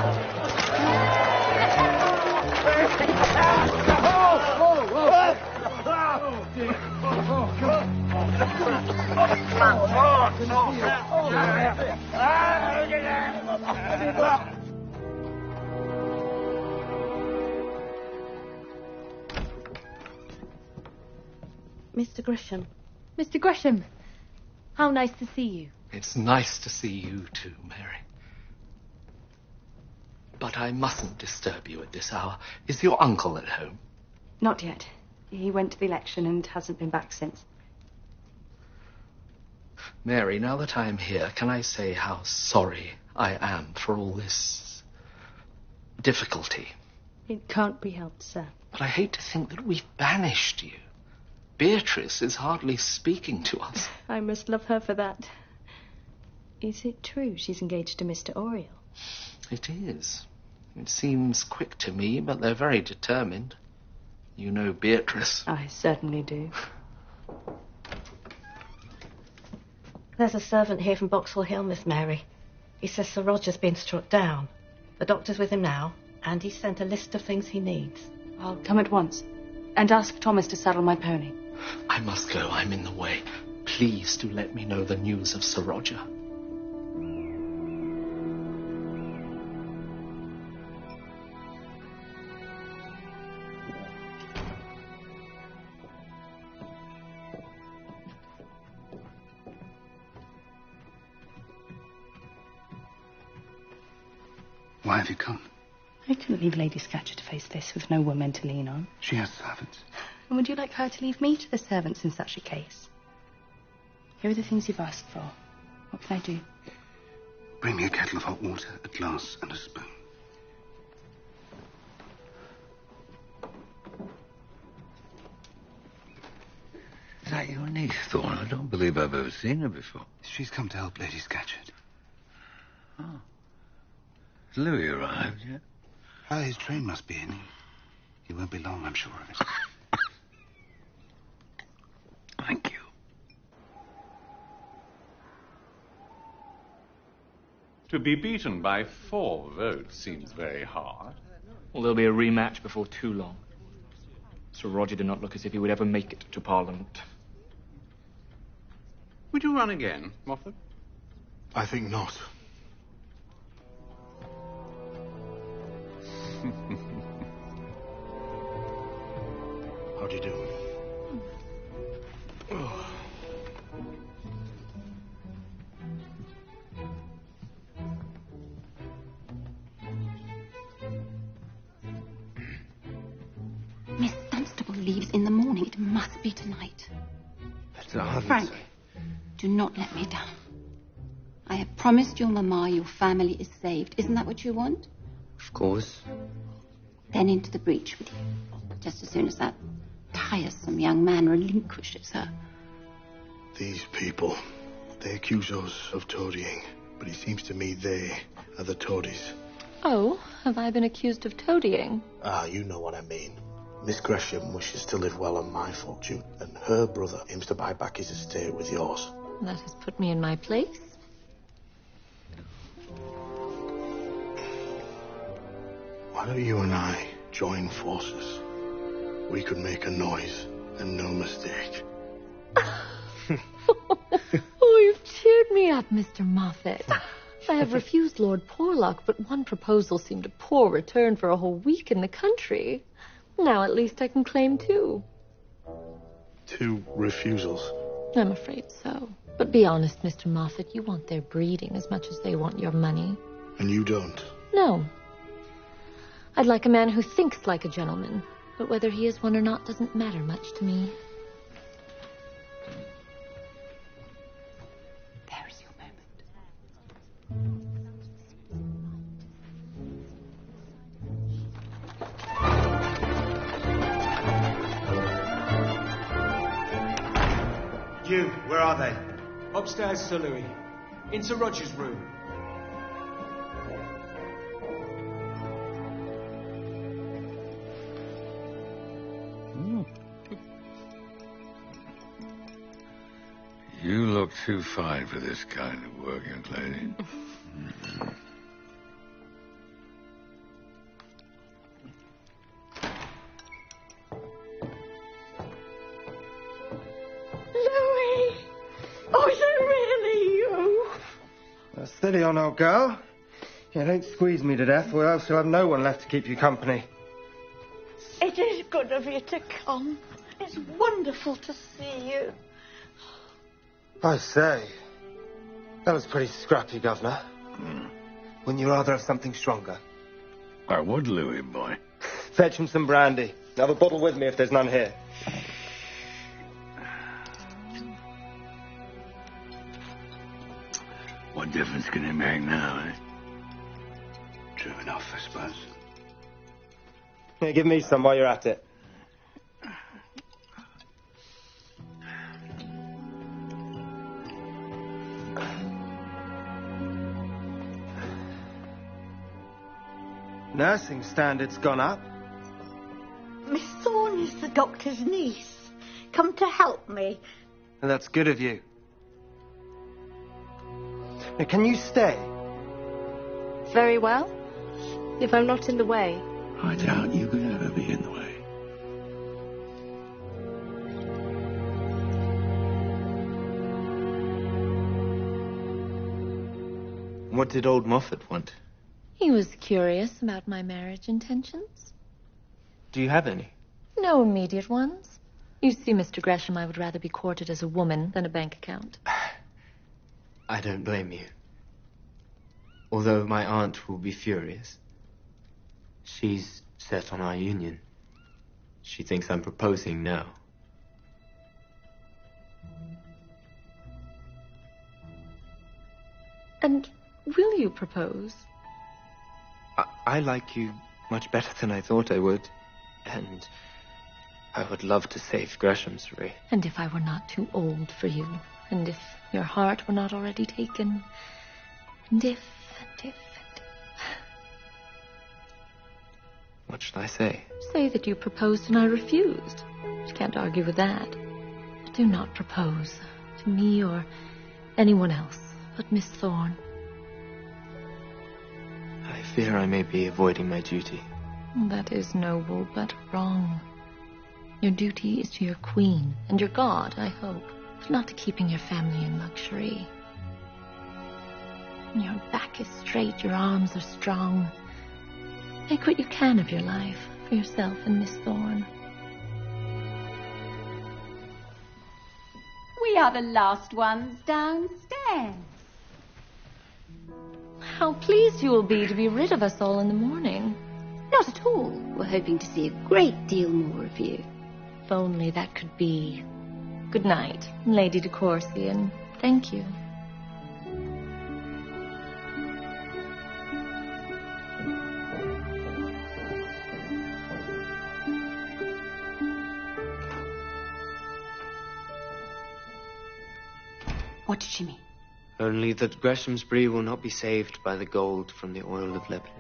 Mr. Gresham. Mr. Gresham, how nice to see you. It's nice to see you too, Mary. But I mustn't disturb you at this hour. Is your uncle at home? Not yet. He went to the election and hasn't been back since. Mary, now that I'm here, can I say how sorry I am for all this difficulty? It can't be helped, sir. But I hate to think that we've banished you. Beatrice is hardly speaking to us. I must love her for that. Is it true she's engaged to Mr. Oriel? It is. It seems quick to me, but they're very determined. You know Beatrice. I certainly do. There's a servant here from Boxall Hill, Miss Mary. He says Sir Roger's been struck down. The doctor's with him now, and he sent a list of things he needs. I'll come at once. And ask Thomas to saddle my pony. I must go. I'm in the way. Please do let me know the news of Sir Roger. Why have you come? I couldn't leave Lady Scatcherd to face this with no woman to lean on. She has servants. And would you like her to leave me to the servants in such a case? Here are the things you've asked for. What can I do? Bring me a kettle of hot water, a glass and a spoon. Is that your niece, Thorne? I don't believe I've ever seen her before. She's come to help Lady Scatcherd. Oh. Has Louis arrived yet? His train must be in. He won't be long, I'm sure of it. Thank you. To be beaten by 4 votes seems very hard. Well, there'll be a rematch before too long. Sir Roger did not look as if he would ever make it to Parliament. Would you run again, Moffat? I think not. How do you do? Oh. Miss Dunstable leaves in the morning. It must be tonight. That's a hundred. Frank, do not let me down. I have promised your mamma your family is saved. Isn't that what you want? Of course. Then into the breach with you. Just as soon as that tiresome young man relinquishes her. These people, they accuse us of toadying, but it seems to me they are the toadies. Oh, have I been accused of toadying? You know what I mean. Miss Gresham wishes to live well on my fortune, and her brother aims to buy back his estate with yours. That has put me in my place. Why don't you and I join forces? We could make a noise, and no mistake. Oh, you've cheered me up, Mr. Moffat. I have refused Lord Porlock, but one proposal seemed a poor return for a whole week in the country. Now at least I can claim 2. 2 refusals? I'm afraid so. But be honest, Mr. Moffat, you want their breeding as much as they want your money. And you don't? No. I'd like a man who thinks like a gentleman, but whether he is one or not doesn't matter much to me. There is your moment. You, where are they? Upstairs, Sir Louis. In Sir Roger's room. You look too fine for this kind of work, young lady. Louis! Oh, is it really you? Steady on, old girl. Yeah, don't squeeze me to death, or else you'll have no one left to keep you company. It is good of you to come. It's wonderful to see you. I say, that was pretty scrappy, Governor. Wouldn't you rather have something stronger? I would, Louis, boy. Fetch him some brandy. Have a bottle with me if there's none here. What difference can it make now, eh? True enough, I suppose. Here, give me some while you're at it. Nursing standards gone up. Miss Thorne is the doctor's niece. Come to help me. And that's good of you. Now, can you stay? Very well. If I'm not in the way. I doubt you could ever be in the way. What did old Moffat want? He was curious about my marriage intentions. Do you have any? No immediate ones. You see, Mr. Gresham, I would rather be courted as a woman than a bank account. I don't blame you. Although my aunt will be furious. She's set on our union. She thinks I'm proposing now. And will you propose? I like you much better than I thought I would. And I would love to save Greshamsbury. And if I were not too old for you, and if your heart were not already taken, and if... What should I say? Say that you proposed and I refused. You can't argue with that. But do not propose to me or anyone else but Miss Thorne. I fear I may be avoiding my duty. That is noble, but wrong. Your duty is to your queen and your God, I hope, but not to keeping your family in luxury. Your back is straight, your arms are strong. Make what you can of your life for yourself and Miss Thorne. We are the last ones downstairs. How pleased you will be to be rid of us all in the morning. Not at all. We're hoping to see a great deal more of you. If only that could be. Good night, Lady de Courcy, and thank you. What did she mean? Only that Greshamsbury will not be saved by the gold from the oil of Lebanon.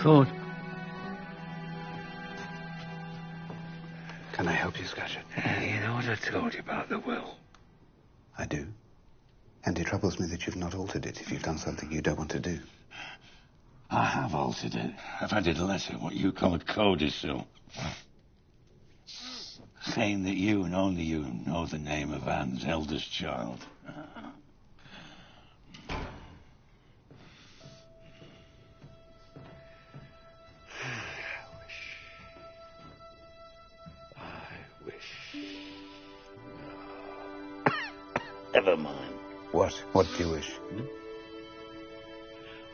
Thorne. Can I help you, Scatcherd? You know what I told you about the will? I do. And it troubles me that you've not altered it if you've done something you don't want to do. I have altered it. I've added a letter, what you call a codicil. Saying that you and only you know the name of Anne's eldest child. Never mind. What? What do you wish?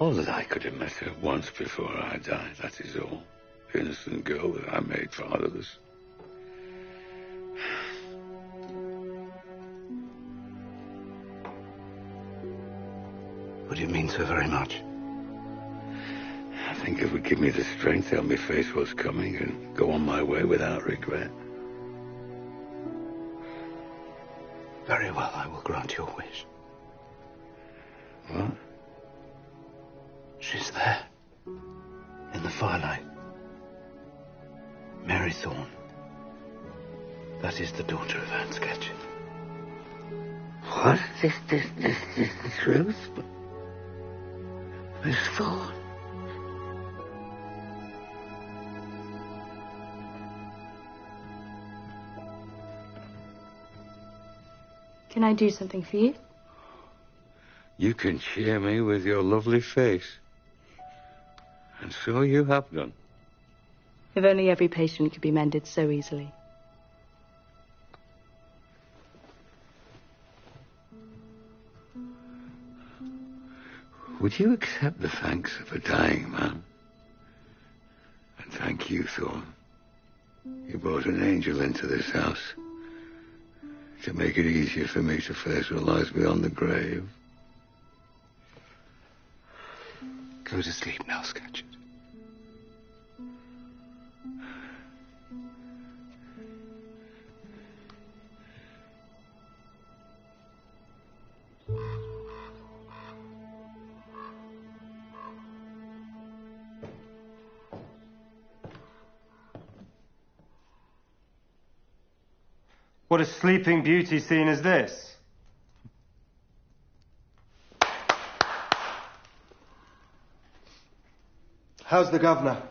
All that I could have met her once before I died, that is all. The innocent girl that I made fatherless. What do you mean so very much? I think it would give me the strength to help me face what's coming and go on my way without regret. Very well, I will grant your wish. What? She's there. In the firelight. Mary Thorne. That is the daughter of Anne Scatcherd. What? This is the truth? Miss Thorne? Can I do something for you? You can cheer me with your lovely face. And so you have done. If only every patient could be mended so easily. Would you accept the thanks of a dying man? And thank you, Thorne. You brought an angel into this house to make it easier for me to face what lies beyond the grave. Go to sleep now, Scatcherd. What a sleeping beauty scene is this? How's the governor?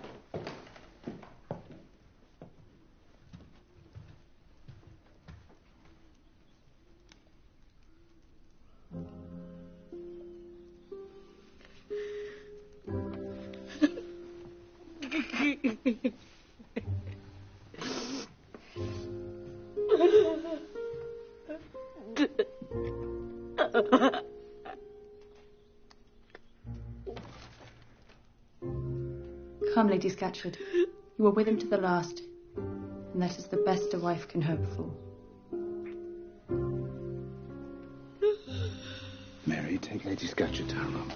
Come, Lady Scatcherd. You were with him to the last, and that is the best a wife can hope for. Mary, take Lady Scatcherd to her room.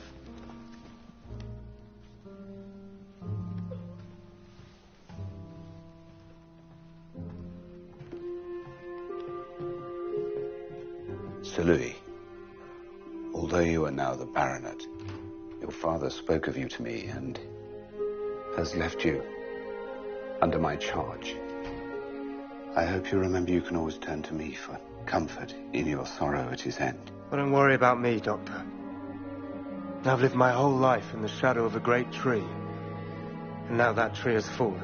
Sir Louis, although you are now the Baronet, your father spoke of you to me and has left you under my charge. I hope you remember you can always turn to me for comfort in your sorrow at his end. But don't worry about me, Doctor. I've lived my whole life in the shadow of a great tree, and now that tree has fallen.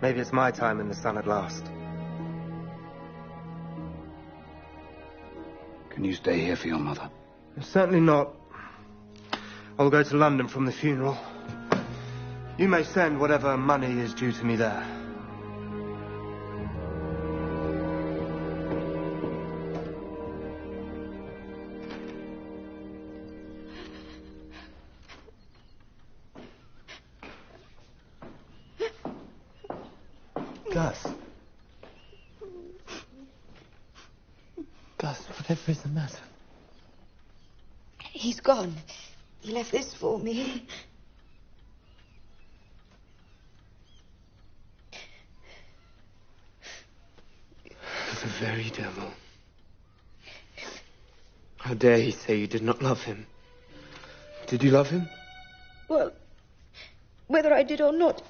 Maybe it's my time in the sun at last. Can you stay here for your mother? Certainly not. I'll go to London from the funeral. You may send whatever money is due to me there. Gus. Gus, whatever is the matter? He's gone. He left this for me. The very devil. How dare he say you did not love him? Did you love him? Well, whether I did or not,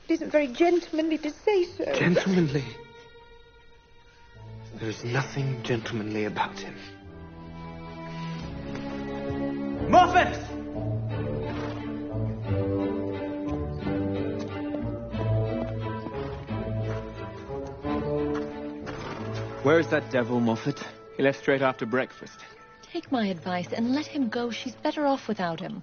it isn't very gentlemanly to say so. Gentlemanly? There is nothing gentlemanly about him. Moffat! Where's that devil, Moffat? He left straight after breakfast. Take my advice and let him go. She's better off without him.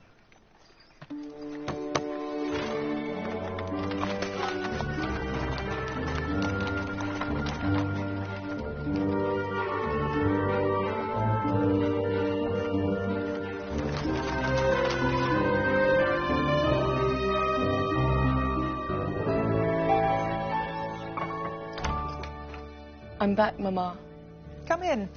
I'm back, Mama. Come in.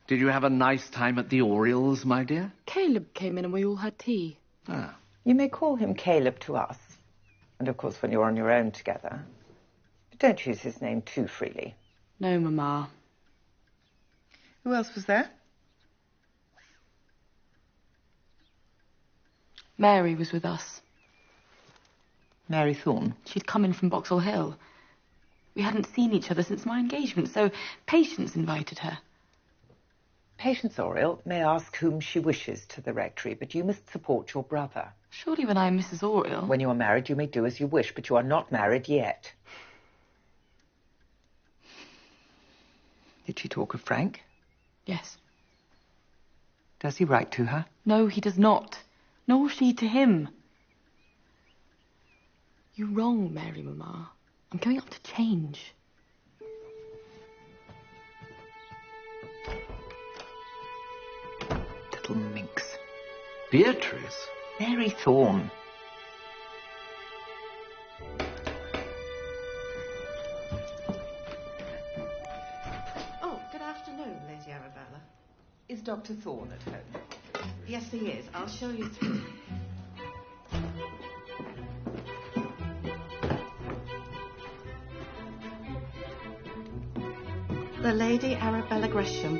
Did you have a nice time at the Orioles, my dear? Caleb came in and we all had tea. Ah. You may call him Caleb to us. And of course when you're on your own together. But don't use his name too freely. No, Mama. Who else was there? Mary was with us. Mary Thorne. She'd come in from Boxall Hill. We hadn't seen each other since my engagement, so Patience invited her. Patience Oriel may ask whom she wishes to the rectory, but you must support your brother. Surely when I'm Mrs. Oriel... When you are married, you may do as you wish, but you are not married yet. Did she talk of Frank? Yes. Does he write to her? No, he does not. Nor she to him. You're wrong, Mary, Mama. I'm going up to change. Little minx. Beatrice? Mary Thorne. Oh, good afternoon, Lady Arabella. Is Dr. Thorne at home? Yes, he is. I'll show you through. The Lady Arabella Gresham.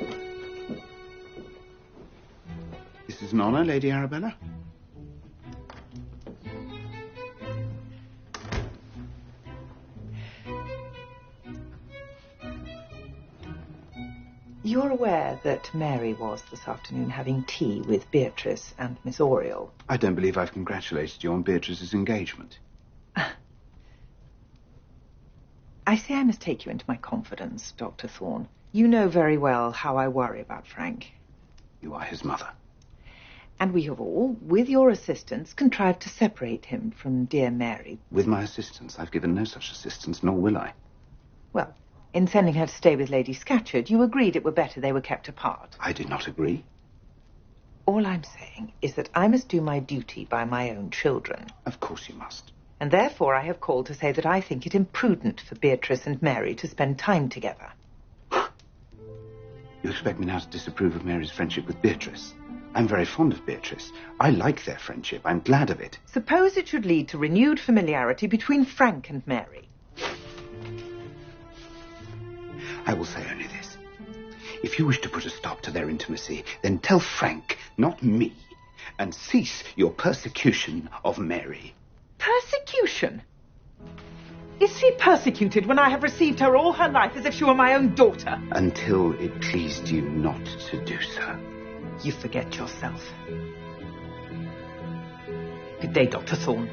This is an honour, Lady Arabella. You're aware that Mary was this afternoon having tea with Beatrice and Miss Oriel. I don't believe I've congratulated you on Beatrice's engagement. I say I must take you into my confidence, Dr. Thorne. You know very well how I worry about Frank. You are his mother. And we have all, with your assistance, contrived to separate him from dear Mary. With my assistance? I've given no such assistance, nor will I. Well, in sending her to stay with Lady Scatcherd, you agreed it were better they were kept apart. I did not agree. All I'm saying is that I must do my duty by my own children. Of course you must. And therefore I have called to say that I think it imprudent for Beatrice and Mary to spend time together. You expect me now to disapprove of Mary's friendship with Beatrice? I'm very fond of Beatrice. I like their friendship. I'm glad of it. Suppose it should lead to renewed familiarity between Frank and Mary. I will say only this. If you wish to put a stop to their intimacy, then tell Frank, not me, and cease your persecution of Mary. Persecution? Is she persecuted when I have received her all her life as if she were my own daughter? Until it pleased you not to do so. You forget yourself. Good day, Dr. Thorne.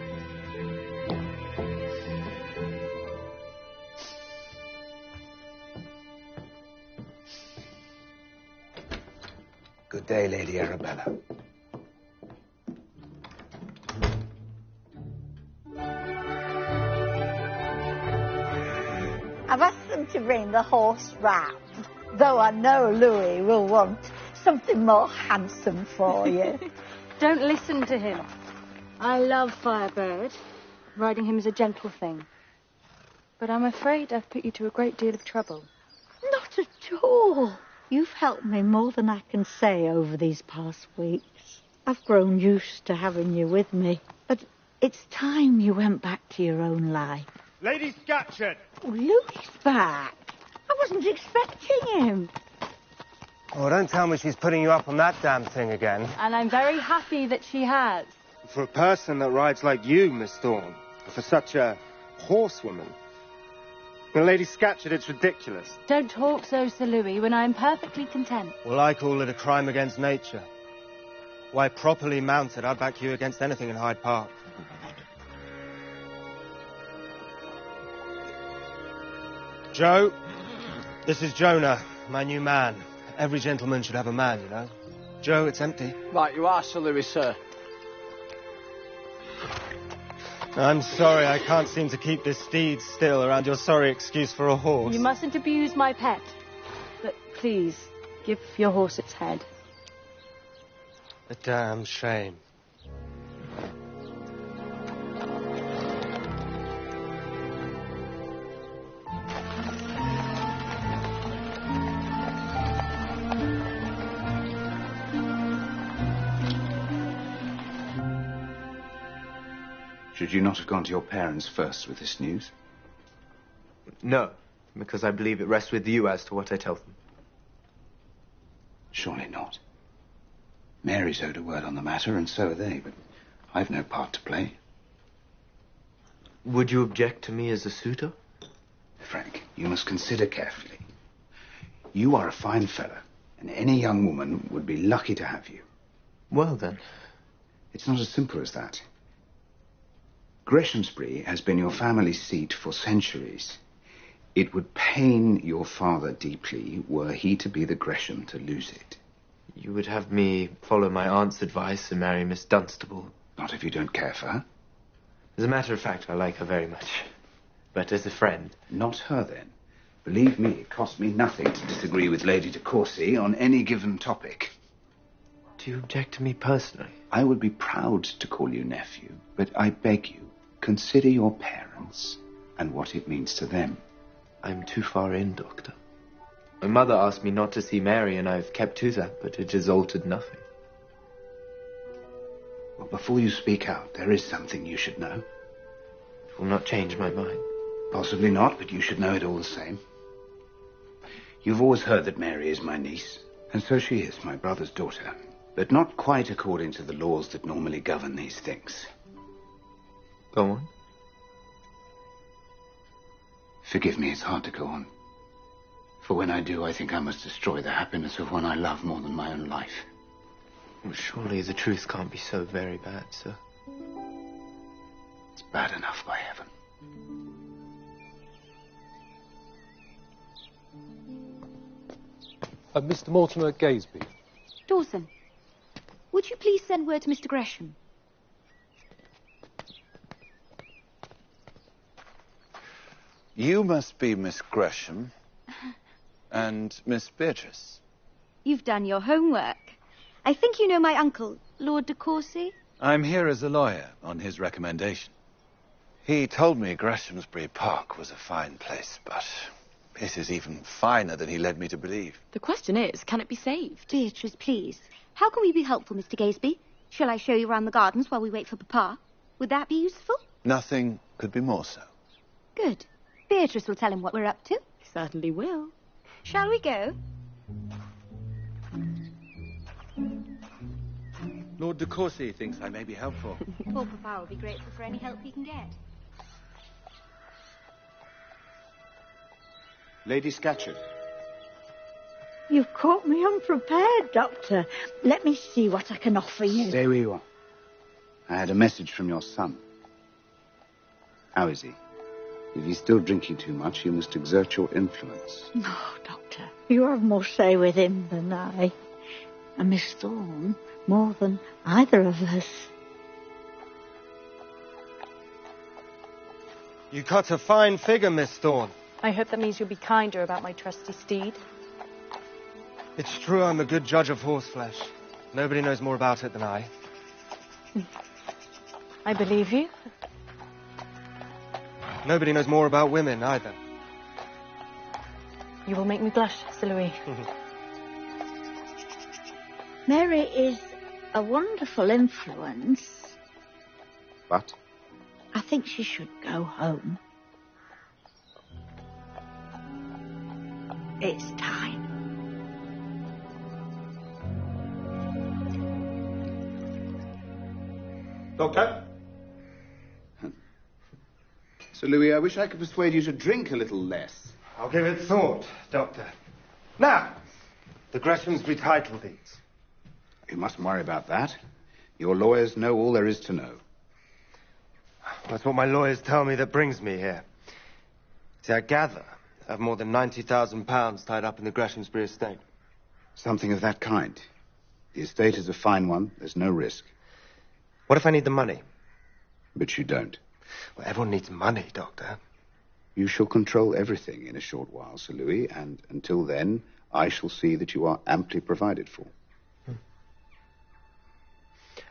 Good day, Lady Arabella. I've asked them to bring the horse round, though I know Louis will want something more handsome for you. Don't listen to him. I love Firebird. Riding him is a gentle thing. But I'm afraid I've put you to a great deal of trouble. Not at all. You've helped me more than I can say over these past weeks. I've grown used to having you with me, but it's time you went back to your own life. Lady Scatcherd! Oh, Louis back. I wasn't expecting him. Oh, don't tell me she's putting you up on that damn thing again. And I'm very happy that she has. For a person that rides like you, Miss Thorne, for such a horsewoman. Well, Lady Scatcherd, it's ridiculous. Don't talk so, Sir Louis, when I'm perfectly content. Well, I call it a crime against nature. Why, properly mounted, I'd back you against anything in Hyde Park. Joe, this is Jonah, my new man. Every gentleman should have a man, you know. Joe, it's empty. Right, you are, Sir Louis, sir. I'm sorry, I can't seem to keep this steed still around your sorry excuse for a horse. You mustn't abuse my pet. But please, give your horse its head. A damn shame. Should you not have gone to your parents first with this news? No, because I believe it rests with you as to what I tell them. Surely not. Mary's owed a word on the matter, and so are they, but I've no part to play. Would you object to me as a suitor? Frank, you must consider carefully. You are a fine fellow, and any young woman would be lucky to have you. Well, then. It's not as simple as that. Greshamsbury has been your family seat for centuries. It would pain your father deeply were he to be the Gresham to lose it. You would have me follow my aunt's advice and marry Miss Dunstable? Not if you don't care for her. As a matter of fact, I like her very much. But as a friend... Not her, then. Believe me, it costs me nothing to disagree with Lady de Courcy on any given topic. Do you object to me personally? I would be proud to call you nephew, but I beg you, consider your parents and what it means to them. I'm too far in, Doctor. My mother asked me not to see Mary, and I've kept to that, but it has altered nothing. Well, before you speak out, there is something you should know. It will not change my mind. Possibly not, but you should know it all the same. You've always heard that Mary is my niece, and so she is, my brother's daughter, but not quite according to the laws that normally govern these things. Go on. Forgive me, it's hard to go on. For when I do, I think I must destroy the happiness of one I love more than my own life. Well, surely the truth can't be so very bad, sir. It's bad enough, by heaven. Mr. Mortimer Gaisby. Dawson, would you please send word to Mr. Gresham? You must be Miss Gresham and Miss Beatrice. You've done your homework. I think you know my uncle, Lord de Courcy. I'm here as a lawyer on his recommendation. He told me Greshamsbury Park was a fine place, but it is even finer than he led me to believe. The question is, can it be saved? Beatrice, please. How can we be helpful, Mr. Gaisby? Shall I show you around the gardens while we wait for Papa? Would that be useful? Nothing could be more so. Good. Beatrice will tell him what we're up to. Certainly will. Shall we go? Lord de Courcy thinks I may be helpful. Poor Papa will be grateful for any help he can get. Lady Scatcherd. You've caught me unprepared, Doctor. Let me see what I can offer you. Stay where you are. I had a message from your son. How is he? If he's still drinking too much, you must exert your influence. No, Doctor. You have more say with him than I. And Miss Thorne, more than either of us. You cut a fine figure, Miss Thorne. I hope that means you'll be kinder about my trusty steed. It's true I'm a good judge of horseflesh. Nobody knows more about it than I. I believe you. Nobody knows more about women, either. You will make me blush, Sir Louis. Mary is a wonderful influence. But? I think she should go home. It's time. Doctor? Sir Louis, I wish I could persuade you to drink a little less. I'll give it thought, Doctor. Now, the Greshamsbury title deeds. You mustn't worry about that. Your lawyers know all there is to know. That's what my lawyers tell me that brings me here. See, I gather I have more than £90,000 tied up in the Greshamsbury estate. Something of that kind. The estate is a fine one. There's no risk. What if I need the money? But you don't. Well, everyone needs money, Doctor. You shall control everything in a short while, Sir Louis, and until then, I shall see that you are amply provided for.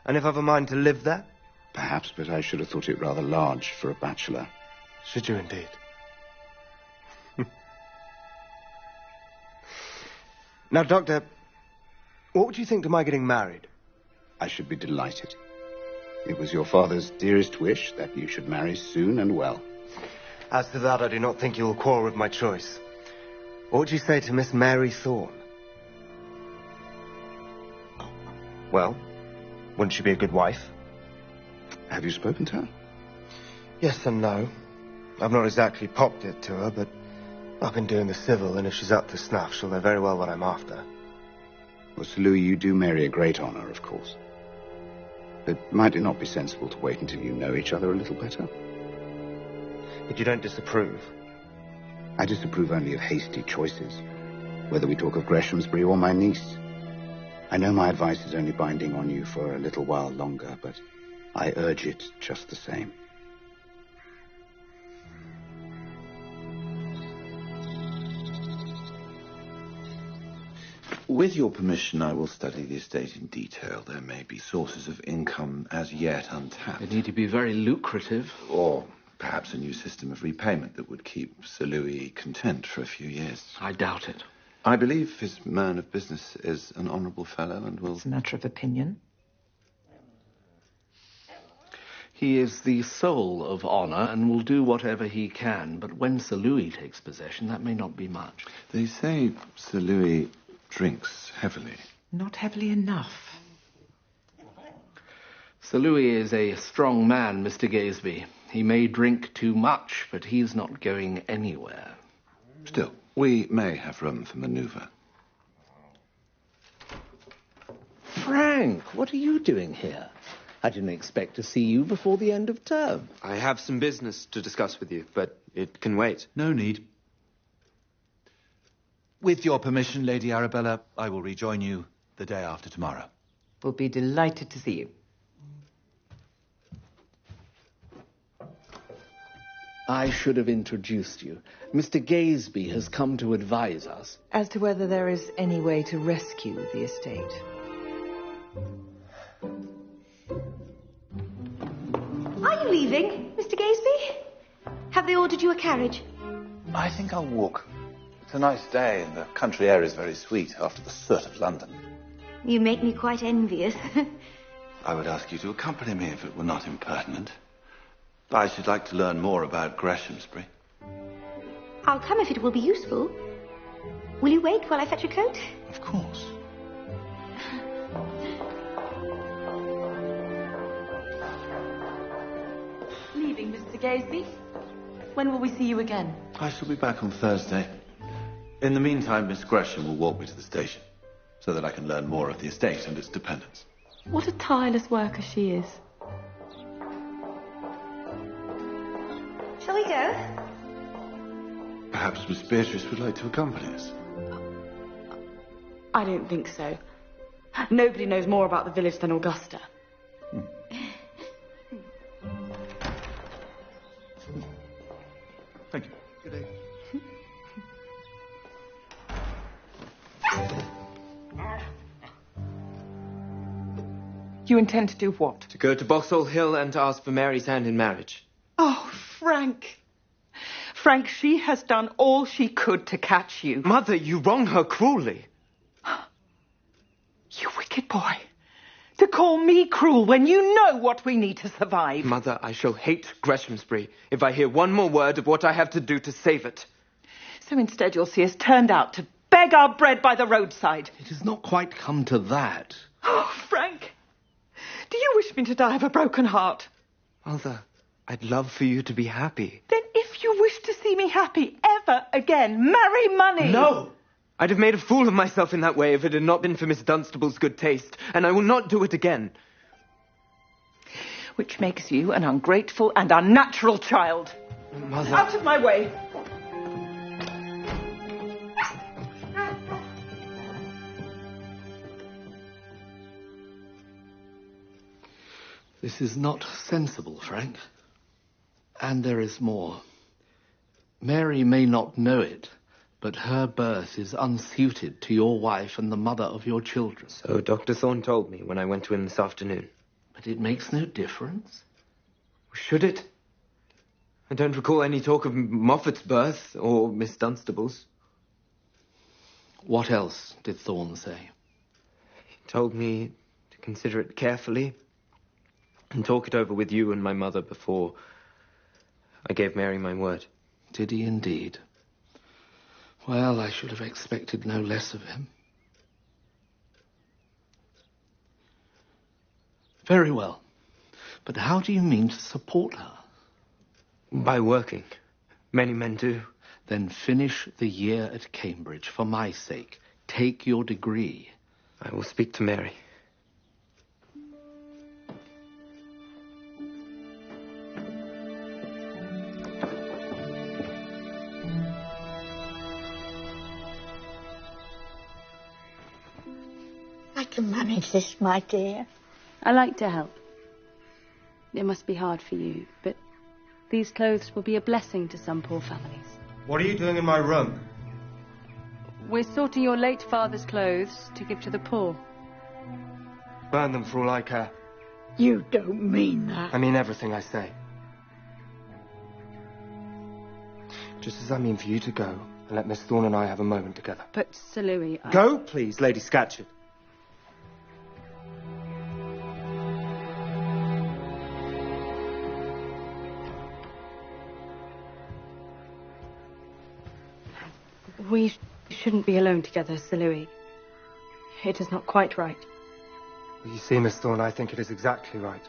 And if I've a mind to live there? Perhaps, but I should have thought it rather large for a bachelor. Should you indeed? Now, Doctor, what would you think to my getting married? I should be delighted. It was your father's dearest wish that you should marry soon and well. As to that, I do not think you will quarrel with my choice. What would you say to Miss Mary Thorne? Well, wouldn't she be a good wife? Have you spoken to her? Yes and no. I've not exactly popped it to her, but I've been doing the civil, and if she's up to snuff, she'll know very well what I'm after. Well, Sir Louis, you do Mary a great honour, of course. But might it not be sensible to wait until you know each other a little better? But you don't disapprove? I disapprove only of hasty choices, whether we talk of Greshamsbury or my niece. I know my advice is only binding on you for a little while longer, but I urge it just the same. With your permission, I will study the estate in detail. There may be sources of income as yet untapped. They need to be very lucrative. Or perhaps a new system of repayment that would keep Sir Louis content for a few years. I doubt it. I believe his man of business is an honourable fellow and will... It's a matter of opinion. He is the soul of honour and will do whatever he can, but when Sir Louis takes possession, that may not be much. They say Sir Louis drinks heavily. Not heavily enough. Sir Louis is a strong man, Mr. Gaisby. He may drink too much, but he's not going anywhere. Still, We may have room for manoeuvre. Frank, what are you doing here? I didn't expect to see you before the end of term. I have some business to discuss with you, but it can wait. No need. With your permission, Lady Arabella, I will rejoin you the day after tomorrow. We'll be delighted to see you. I should have introduced you. Mr. Gaesby has come to advise us. As to whether there is any way to rescue the estate. Are you leaving, Mr. Gaesby? Have they ordered you a carriage? I think I'll walk. It's a nice day, and the country air is very sweet after the soot of London. You make me quite envious. I would ask you to accompany me if it were not impertinent. I should like to learn more about Greshamsbury. I'll come if it will be useful. Will you wait while I fetch a coat? Of course. Leaving, Mr. Gaesby? When will we see you again? I shall be back on Thursday. In the meantime, Miss Gresham will walk me to the station, so that I can learn more of the estate and its dependents. What a tireless worker she is. Shall we go? Perhaps Miss Beatrice would like to accompany us. I don't think so. Nobody knows more about the village than Augusta. Thank you. Good day. You intend to do what? To go to Boxall Hill and to ask for Mary's hand in marriage. Oh, Frank. Frank, she has done all she could to catch you. Mother, you wrong her cruelly. You wicked boy. To call me cruel when you know what we need to survive. Mother, I shall hate Greshamsbury if I hear one more word of what I have to do to save it. So instead you'll see us turned out to beg our bread by the roadside. It has not quite come to that. Oh, Frank. Do you wish me to die of a broken heart? Mother, I'd love for you to be happy. Then if you wish to see me happy ever again, marry money. No! I'd have made a fool of myself in that way if it had not been for Miss Dunstable's good taste, and I will not do it again. Which makes you an ungrateful and unnatural child. Mother... Out of my way! This is not sensible, Frank. And there is more. Mary may not know it, but her birth is unsuited to your wife and the mother of your children. So Dr. Thorne told me when I went to him this afternoon. But it makes no difference. Should it? I don't recall any talk of Moffat's birth or Miss Dunstable's. What else did Thorne say? He told me to consider it carefully and talk it over with you and my mother before I gave Mary my word. Did he indeed? Well, I should have expected no less of him. Very well. But how do you mean to support her? By working. Many men do. Then finish the year at Cambridge for my sake. Take your degree. I will speak to Mary. I can manage this, my dear. I like to help. It must be hard for you, but these clothes will be a blessing to some poor families. What are you doing in my room? We're sorting your late father's clothes to give to the poor. Burn them for all I care. You don't mean that. I mean everything I say. Just as I mean for you to go and let Miss Thorne and I have a moment together. But, Sir Louis, Go, please, Lady Scatcherd. We shouldn't be alone together, Sir Louis. It is not quite right. You see, Miss Thorne, I think it is exactly right.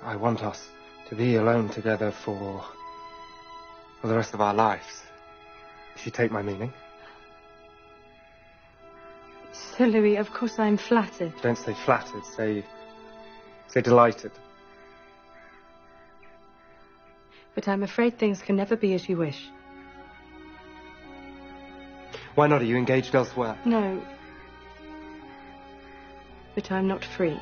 I want us to be alone together for the rest of our lives. If you take my meaning. Sir Louis, of course I'm flattered. Don't say flattered, say delighted. But I'm afraid things can never be as you wish. Why not? Are you engaged elsewhere? No. But I'm not free.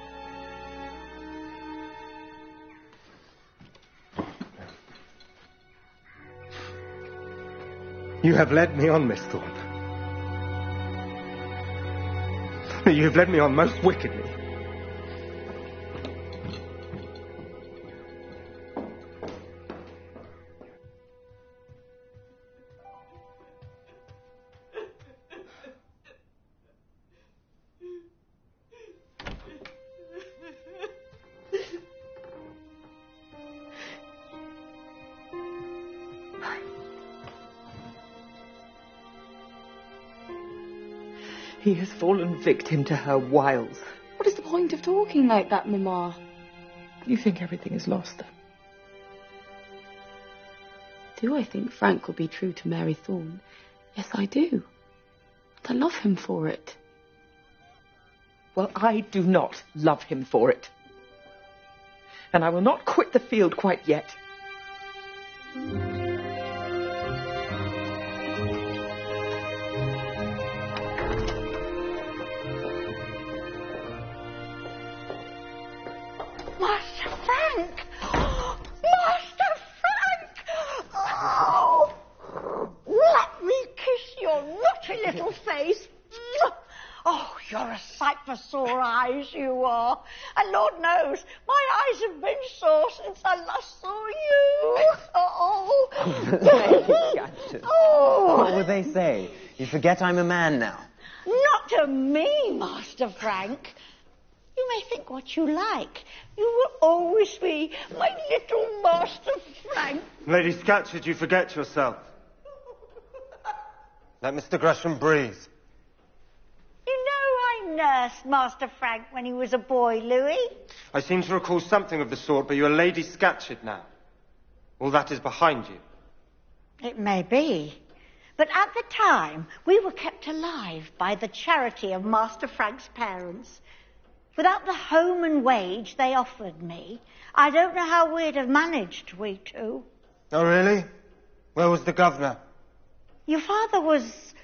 You have led me on, Miss Thorne. You have led me on most wickedly. He has fallen victim to her wiles. What is the point of talking like that, Mamma? You think everything is lost, then? Do I think Frank will be true to Mary Thorne? Yes, I do. But I love him for it. Well, I do not love him for it. And I will not quit the field quite yet. Master Frank! Master Frank! Oh! Let me kiss your naughty little face. Oh, you're a sight for sore eyes, you are. And Lord knows, my eyes have been sore since I last saw you. Oh! Oh! What would they say? You forget I'm a man now. Not to me, Master Frank. You may think what you like. You will always be my little Master Frank. Lady Scatcherd, you forget yourself. Let Mr. Gresham breathe. You know I nursed Master Frank when he was a boy, Louis. I seem to recall something of the sort, but you are Lady Scatcherd now. All that is behind you. It may be. But at the time, we were kept alive by the charity of Master Frank's parents. Without the home and wage they offered me, I don't know how we'd have managed, we two. Oh, really? Where was the governor? Your father was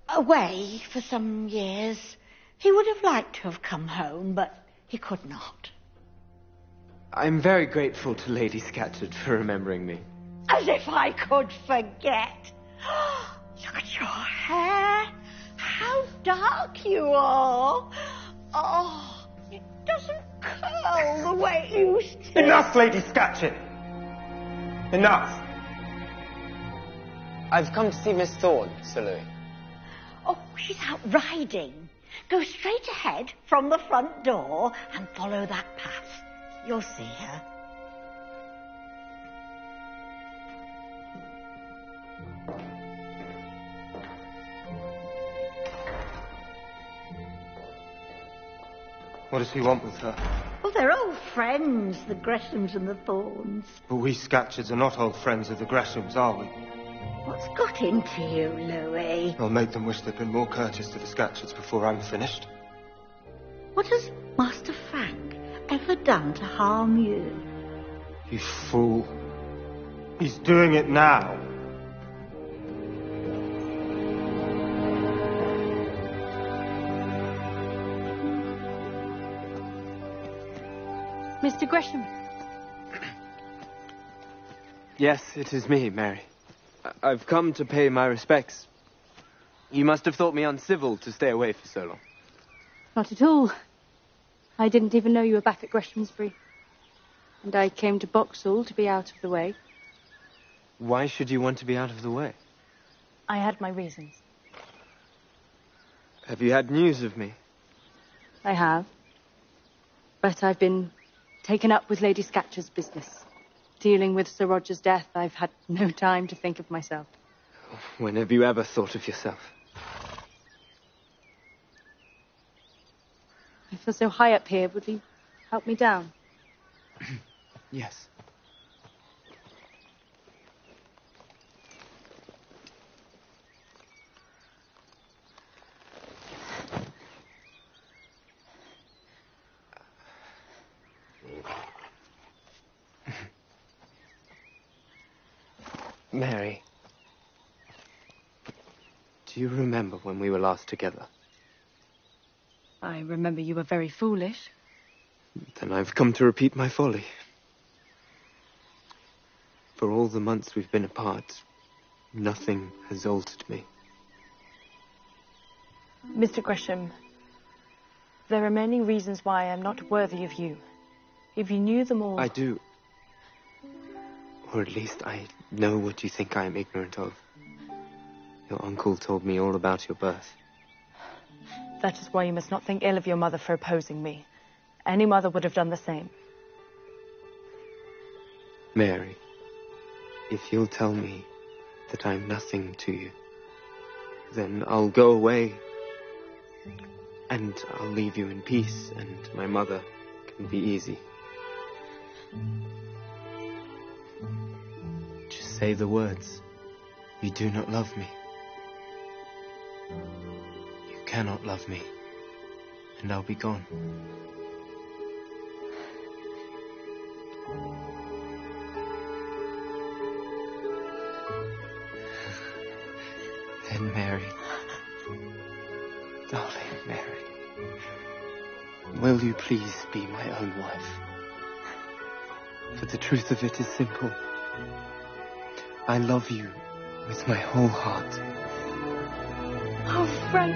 away for some years. He would have liked to have come home, but he could not. I'm very grateful to Lady Scatcherd for remembering me. As if I could forget. Look at your hair. How dark you are. Oh, it doesn't curl the way it used to. Enough, Lady Scatcherd! Enough! I've come to see Miss Thorne, Sir Louis. Oh, she's out riding. Go straight ahead from the front door and follow that path. You'll see her. What does he want with her? Oh, they're old friends, the Greshams and the Thornes. But we Scatcherds are not old friends of the Greshams, are we? What's got into you, Louis? I'll make them wish they'd been more courteous to the Scatcherds before I'm finished. What has Master Frank ever done to harm you? You fool. He's doing it now. Mr. Gresham. Yes, it is me, Mary. I've come to pay my respects. You must have thought me uncivil to stay away for so long. Not at all. I didn't even know you were back at Greshamsbury. And I came to Boxall to be out of the way. Why should you want to be out of the way? I had my reasons. Have you had news of me? I have. But I've been taken up with Lady Scatcherd's business. Dealing with Sir Roger's death, I've had no time to think of myself. When have you ever thought of yourself? I feel so high up here. Would you help me down? Yes. Mary, do you remember when we were last together? I remember you were very foolish. Then I've come to repeat my folly. For all the months we've been apart, nothing has altered me. Mr. Gresham, there are many reasons why I'm not worthy of you. If you knew them all... I do. Or at least I know what you think I am ignorant of. Your uncle told me all about your birth. That is why you must not think ill of your mother for opposing me. Any mother would have done the same. Mary, if you'll tell me that I'm nothing to you, then I'll go away. And I'll leave you in peace, and my mother can be easy. Just say the words. You do not love me. You cannot love me, and I'll be gone. Then, Mary, darling Mary, will you please be my own wife? For the truth of it is simple. I love you with my whole heart. Oh, Frank.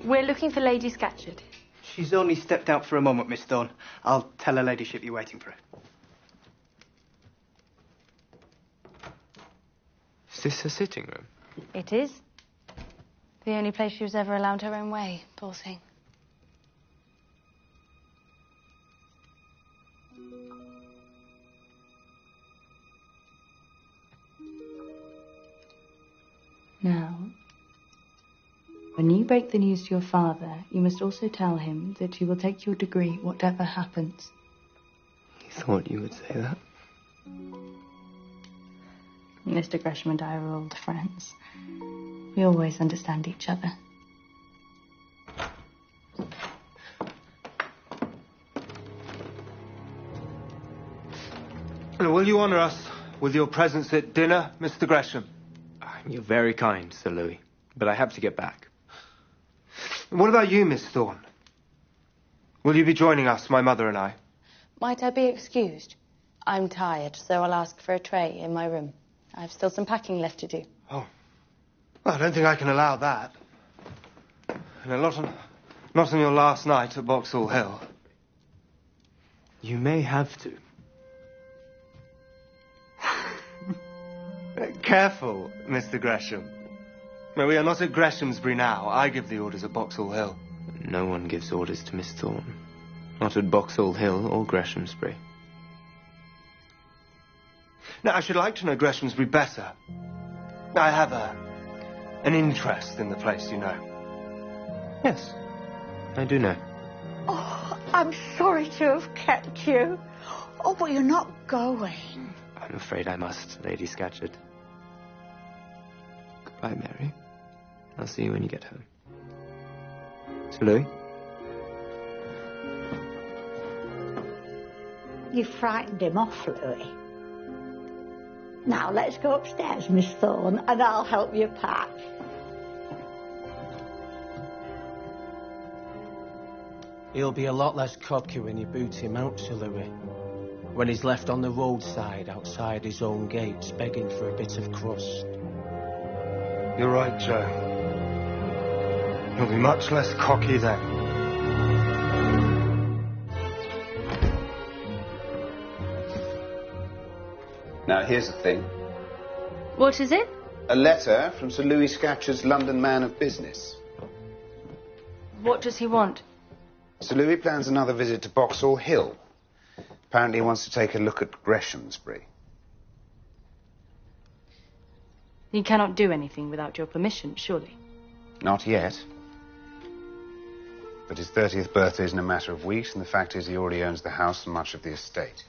We're looking for Lady Scatcherd. She's only stepped out for a moment, Miss Thorne. I'll tell her ladyship you're waiting for her. Is this her sitting room? It is. The only place she was ever allowed her own way, poor thing. Now, when you break the news to your father, you must also tell him that you will take your degree, whatever happens. You thought you would say that? Mr. Gresham and I are old friends. We always understand each other. Will you honour us with your presence at dinner, Mr. Gresham? You're very kind, Sir Louis, but I have to get back. What about you, Miss Thorne? Will you be joining us, my mother and I? Might I be excused? I'm tired, so I'll ask for a tray in my room. I've still some packing left to do. Oh. Well, I don't think I can allow that. Not on your last night at Boxall Hill. You may have to. Careful, Mr. Gresham. No, we are not at Greshamsbury now. I give the orders at Boxall Hill. No one gives orders to Miss Thorne. Not at Boxall Hill or Greshamsbury. Now, I should like to know Greshamsbury better. I have an interest in the place, you know. Yes, I do know. Oh, I'm sorry to have kept you. Oh, but you're not going. I'm afraid I must, Lady Scatcherd. Goodbye, Mary. I'll see you when you get home. Sir Louis? You frightened him off, Louis. Now, let's go upstairs, Miss Thorne, and I'll help you pack. He'll be a lot less cocky when you boot him out, Sir Louis. When he's left on the roadside outside his own gates begging for a bit of crust. You're right, Joe. He'll be much less cocky then. Now, here's the thing. What is it? A letter from Sir Louis Scatcherd's London man of business. What does he want? Sir Louis plans another visit to Boxall Hill. Apparently he wants to take a look at Greshamsbury. He cannot do anything without your permission, surely. Not yet. But his 30th birthday is in a matter of weeks, and the fact is he already owns the house and much of the estate.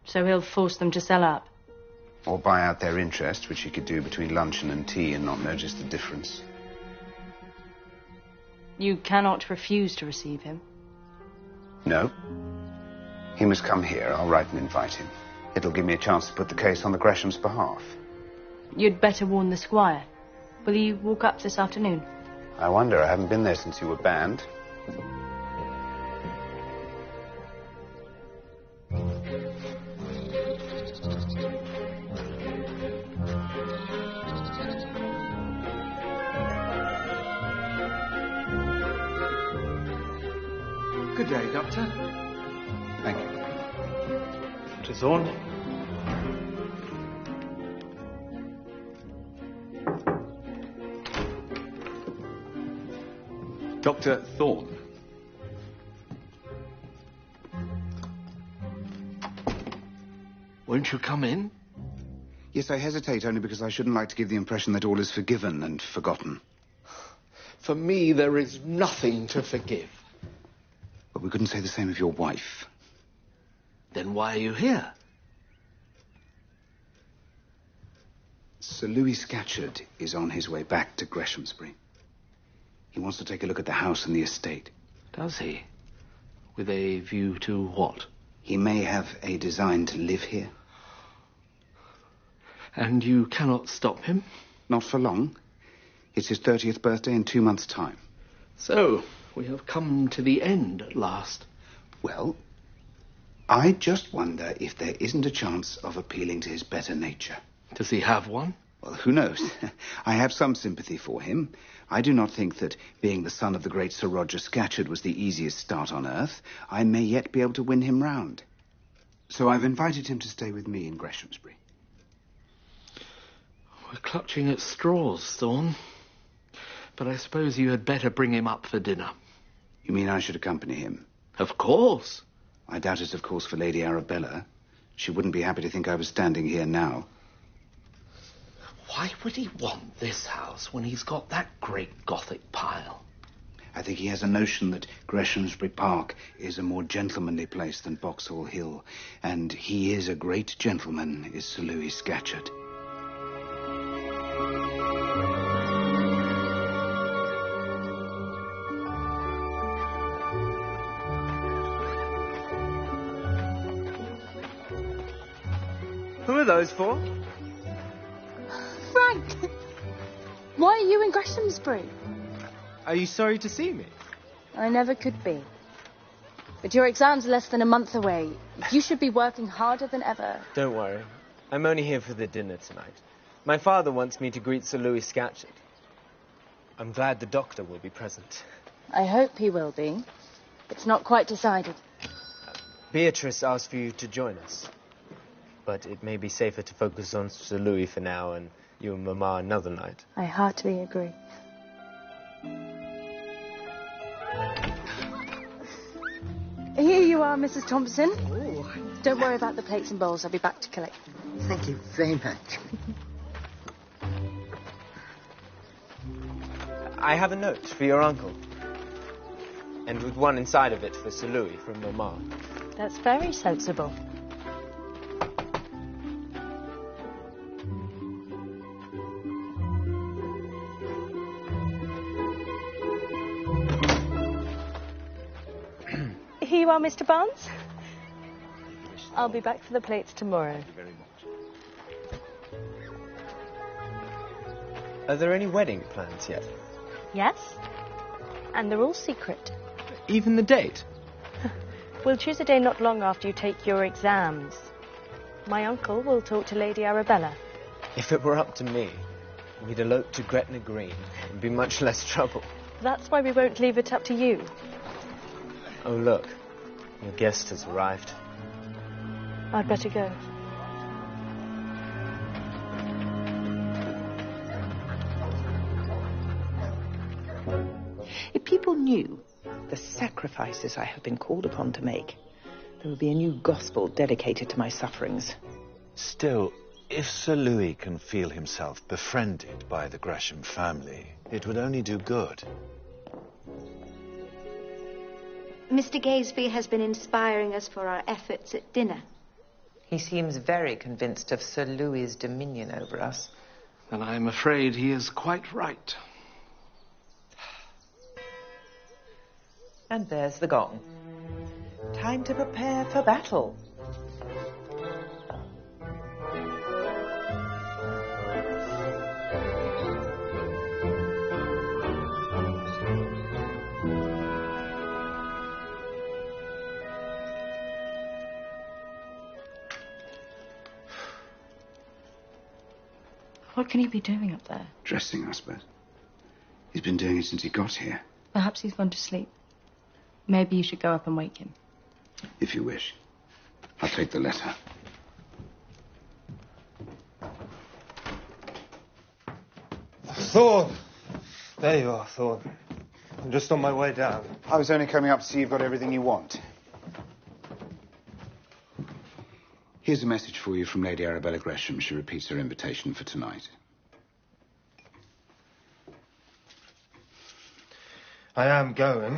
So he'll force them to sell up? Or buy out their interest, which he could do between luncheon and tea and not notice the difference. You cannot refuse to receive him. No. He must come here. I'll write and invite him. It'll give me a chance to put the case on the Greshams' behalf. You'd better warn the squire. Will you walk up this afternoon? I wonder. I haven't been there since you were banned. Good day, Doctor. Thank you. Dr. Thorne. Dr. Thorne. Won't you come in? Yes, I hesitate only because I shouldn't like to give the impression that all is forgiven and forgotten. For me, there is nothing to forgive. But we couldn't say the same of your wife. Then why are you here? Sir Louis Scatcherd is on his way back to Greshamsbury. He wants to take a look at the house and the estate. Does he? With a view to what? He may have a design to live here. And you cannot stop him? Not for long. It's his 30th birthday in 2 months' time. So, we have come to the end at last. Well, I just wonder if there isn't a chance of appealing to his better nature. Does he have one? Well, who knows? I have some sympathy for him. I do not think that being the son of the great Sir Roger Scatcherd was the easiest start on earth. I may yet be able to win him round. So I've invited him to stay with me in Greshamsbury. We're clutching at straws, Thorne. But I suppose you had better bring him up for dinner. You mean I should accompany him? Of course. I doubt it, of course, for Lady Arabella. She wouldn't be happy to think I was standing here now. Why would he want this house when he's got that great Gothic pile? I think he has a notion that Greshamsbury Park is a more gentlemanly place than Boxhall Hill. And he is a great gentleman, is Sir Louis Scatcherd. Who are those for? Frank! Why are you in Greshamsbury? Are you sorry to see me? I never could be. But your exam's less than a month away. You should be working harder than ever. Don't worry. I'm only here for the dinner tonight. My father wants me to greet Sir Louis Scatcherd. I'm glad the doctor will be present. I hope he will be. It's not quite decided. Beatrice asked for you to join us. But it may be safer to focus on Sir Louis for now and you and Mamma another night. I heartily agree. Here you are, Mrs. Thompson. Ooh. Don't worry about the plates and bowls. I'll be back to collect them. Thank you very much. I have a note for your uncle. And with one inside of it for Sir Louis from Mamma. That's very sensible. Here you are, Mr. Barnes. I'll be back for the plates tomorrow. Thank you very much. Are there any wedding plans yet? Yes. And they're all secret. Even the date? We'll choose a day not long after you take your exams. My uncle will talk to Lady Arabella. If it were up to me, we'd elope to Gretna Green. It'd be much less trouble. That's why we won't leave it up to you. Oh, look. Your guest has arrived. I'd better go. If people knew the sacrifices I have been called upon to make, there would be a new gospel dedicated to my sufferings. Still, if Sir Louis can feel himself befriended by the Gresham family, it would only do good. Mr. Gazeby has been inspiring us for our efforts at dinner. He seems very convinced of Sir Louis's dominion over us. And I'm afraid he is quite right. And there's the gong. Time to prepare for battle. What can he be doing up there? Dressing, I suppose. He's been doing it since he got here. Perhaps he's gone to sleep. Maybe you should go up and wake him. If you wish. I'll take the letter. Thorne! There you are, Thorne. I'm just on my way down. I was only coming up to see you've got everything you want. Here's a message for you from Lady Arabella Gresham. She repeats her invitation for tonight. I am going,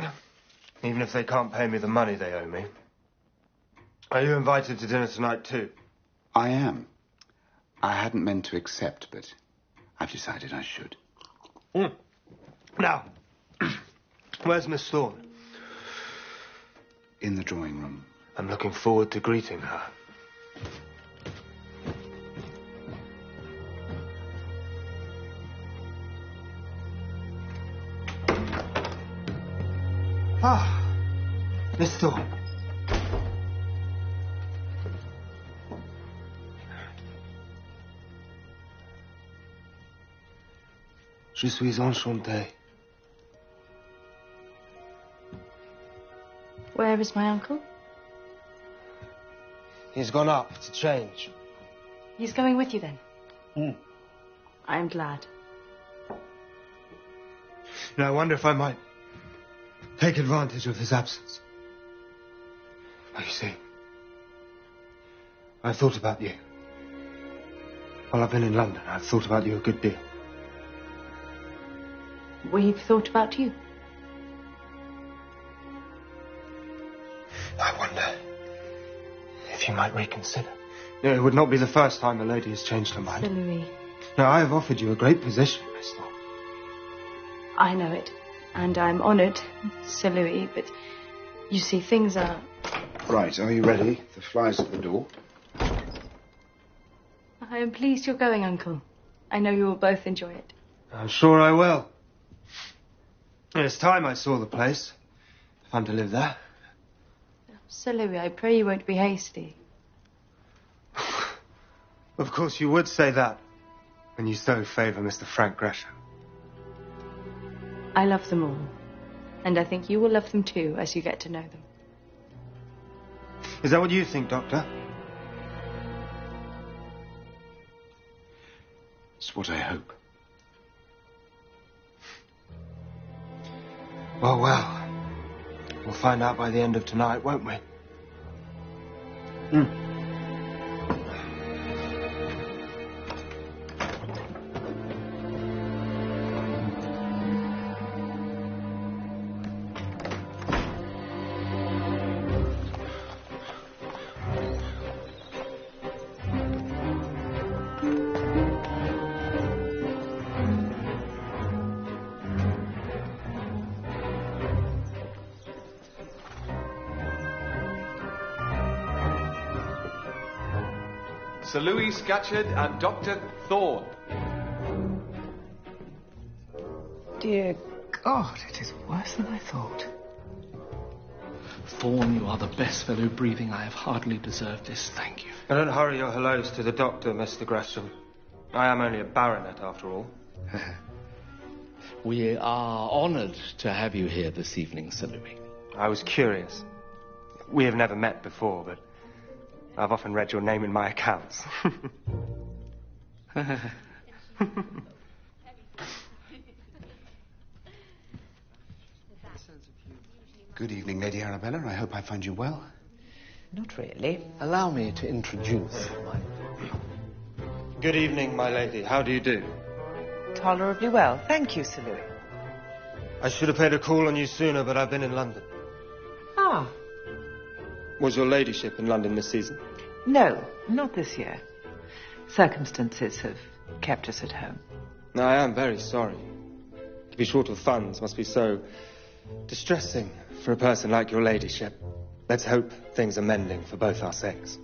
even if they can't pay me the money they owe me. Are you invited to dinner tonight, too? I am. I hadn't meant to accept, but I've decided I should. Now, where's Miss Thorne? In the drawing room. I'm looking forward to greeting her. Ah, Miss Thorne. Je suis enchanté. Where is my uncle? He's gone up to change. He's going with you, then? I am glad. Now, I wonder if I might take advantage of his absence. Oh, you see, I've thought about you. While I've been in London, I've thought about you a good deal. We've thought about you. I wonder if you might reconsider. No, it would not be the first time a lady has changed her mind. Sir Louis. Now, I have offered you a great position, Miss Thorne. I know it. And I'm honoured, Sir Louis, but you see, things are... Right, are you ready? The fly's at the door. I am pleased you're going, Uncle. I know you will both enjoy it. I'm sure I will. It's time I saw the place. If I'm to live there. Sir Louis, I pray you won't be hasty. Of course you would say that when you so favour Mr. Frank Gresham. I love them all. And I think you will love them too as you get to know them. Is that what you think, Doctor? It's what I hope. Well. We'll find out by the end of tonight, won't we? Sir Louis Scatcherd and Dr. Thorne. Dear God, it is worse than I thought. Thorne, you are the best fellow breathing. I have hardly deserved this. Thank you. Now, don't hurry your hellos to the doctor, Mr. Gresham. I am only a baronet, after all. We are honoured to have you here this evening, Sir Louis. I was curious. We have never met before, but I've often read your name in my accounts. Good evening, Lady Arabella. I hope I find you well. Not really. Allow me to introduce my... Good evening, my lady. How do you do? Tolerably well. Thank you, Sir Louis. I should have paid a call on you sooner, but I've been in London. Ah. Was your ladyship in London this season? No, not this year. Circumstances have kept us at home. No, I am very sorry. To be short of funds must be so distressing for a person like your ladyship. Let's hope things are mending for both our sakes.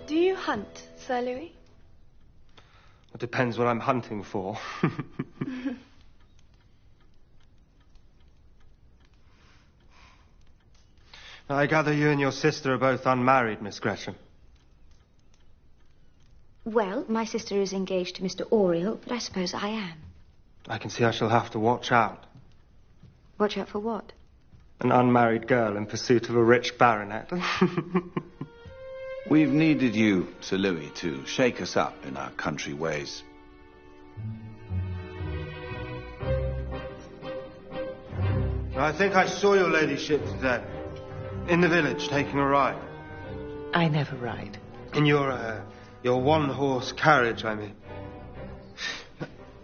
Do you hunt, Sir Louis? It depends what I'm hunting for. I gather you and your sister are both unmarried, Miss Gresham. Well, my sister is engaged to Mr. Oriel, but I suppose I am. I can see I shall have to watch out. Watch out for what? An unmarried girl in pursuit of a rich baronet. We've needed you, Sir Louis, to shake us up in our country ways. I think I saw your ladyship today. In the village, taking a ride. I never ride. In your one-horse carriage, I mean.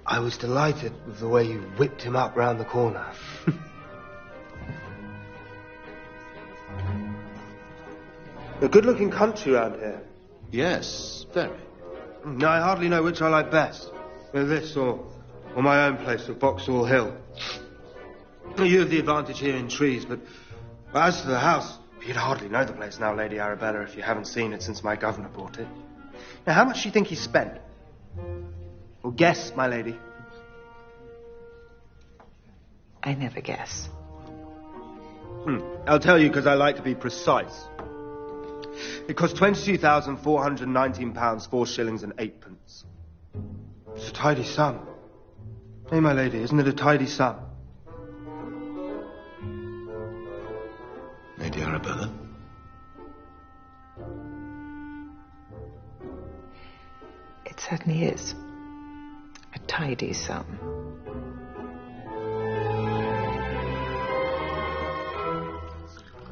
I was delighted with the way you whipped him up round the corner. A good-looking country round here. Yes, very. I hardly know which I like best. This or my own place of Boxall Hill. You have the advantage here in trees, but as to the house, you'd hardly know the place now, Lady Arabella, if you haven't seen it since my governor bought it. Now, how much do you think he spent? Well, guess, my lady. I never guess. I'll tell you because I like to be precise. It cost £22,419, 4 shillings and 8 pence. It's a tidy sum. Hey, my lady, isn't it a tidy sum? Lady Arabella? It certainly is. A tidy sum.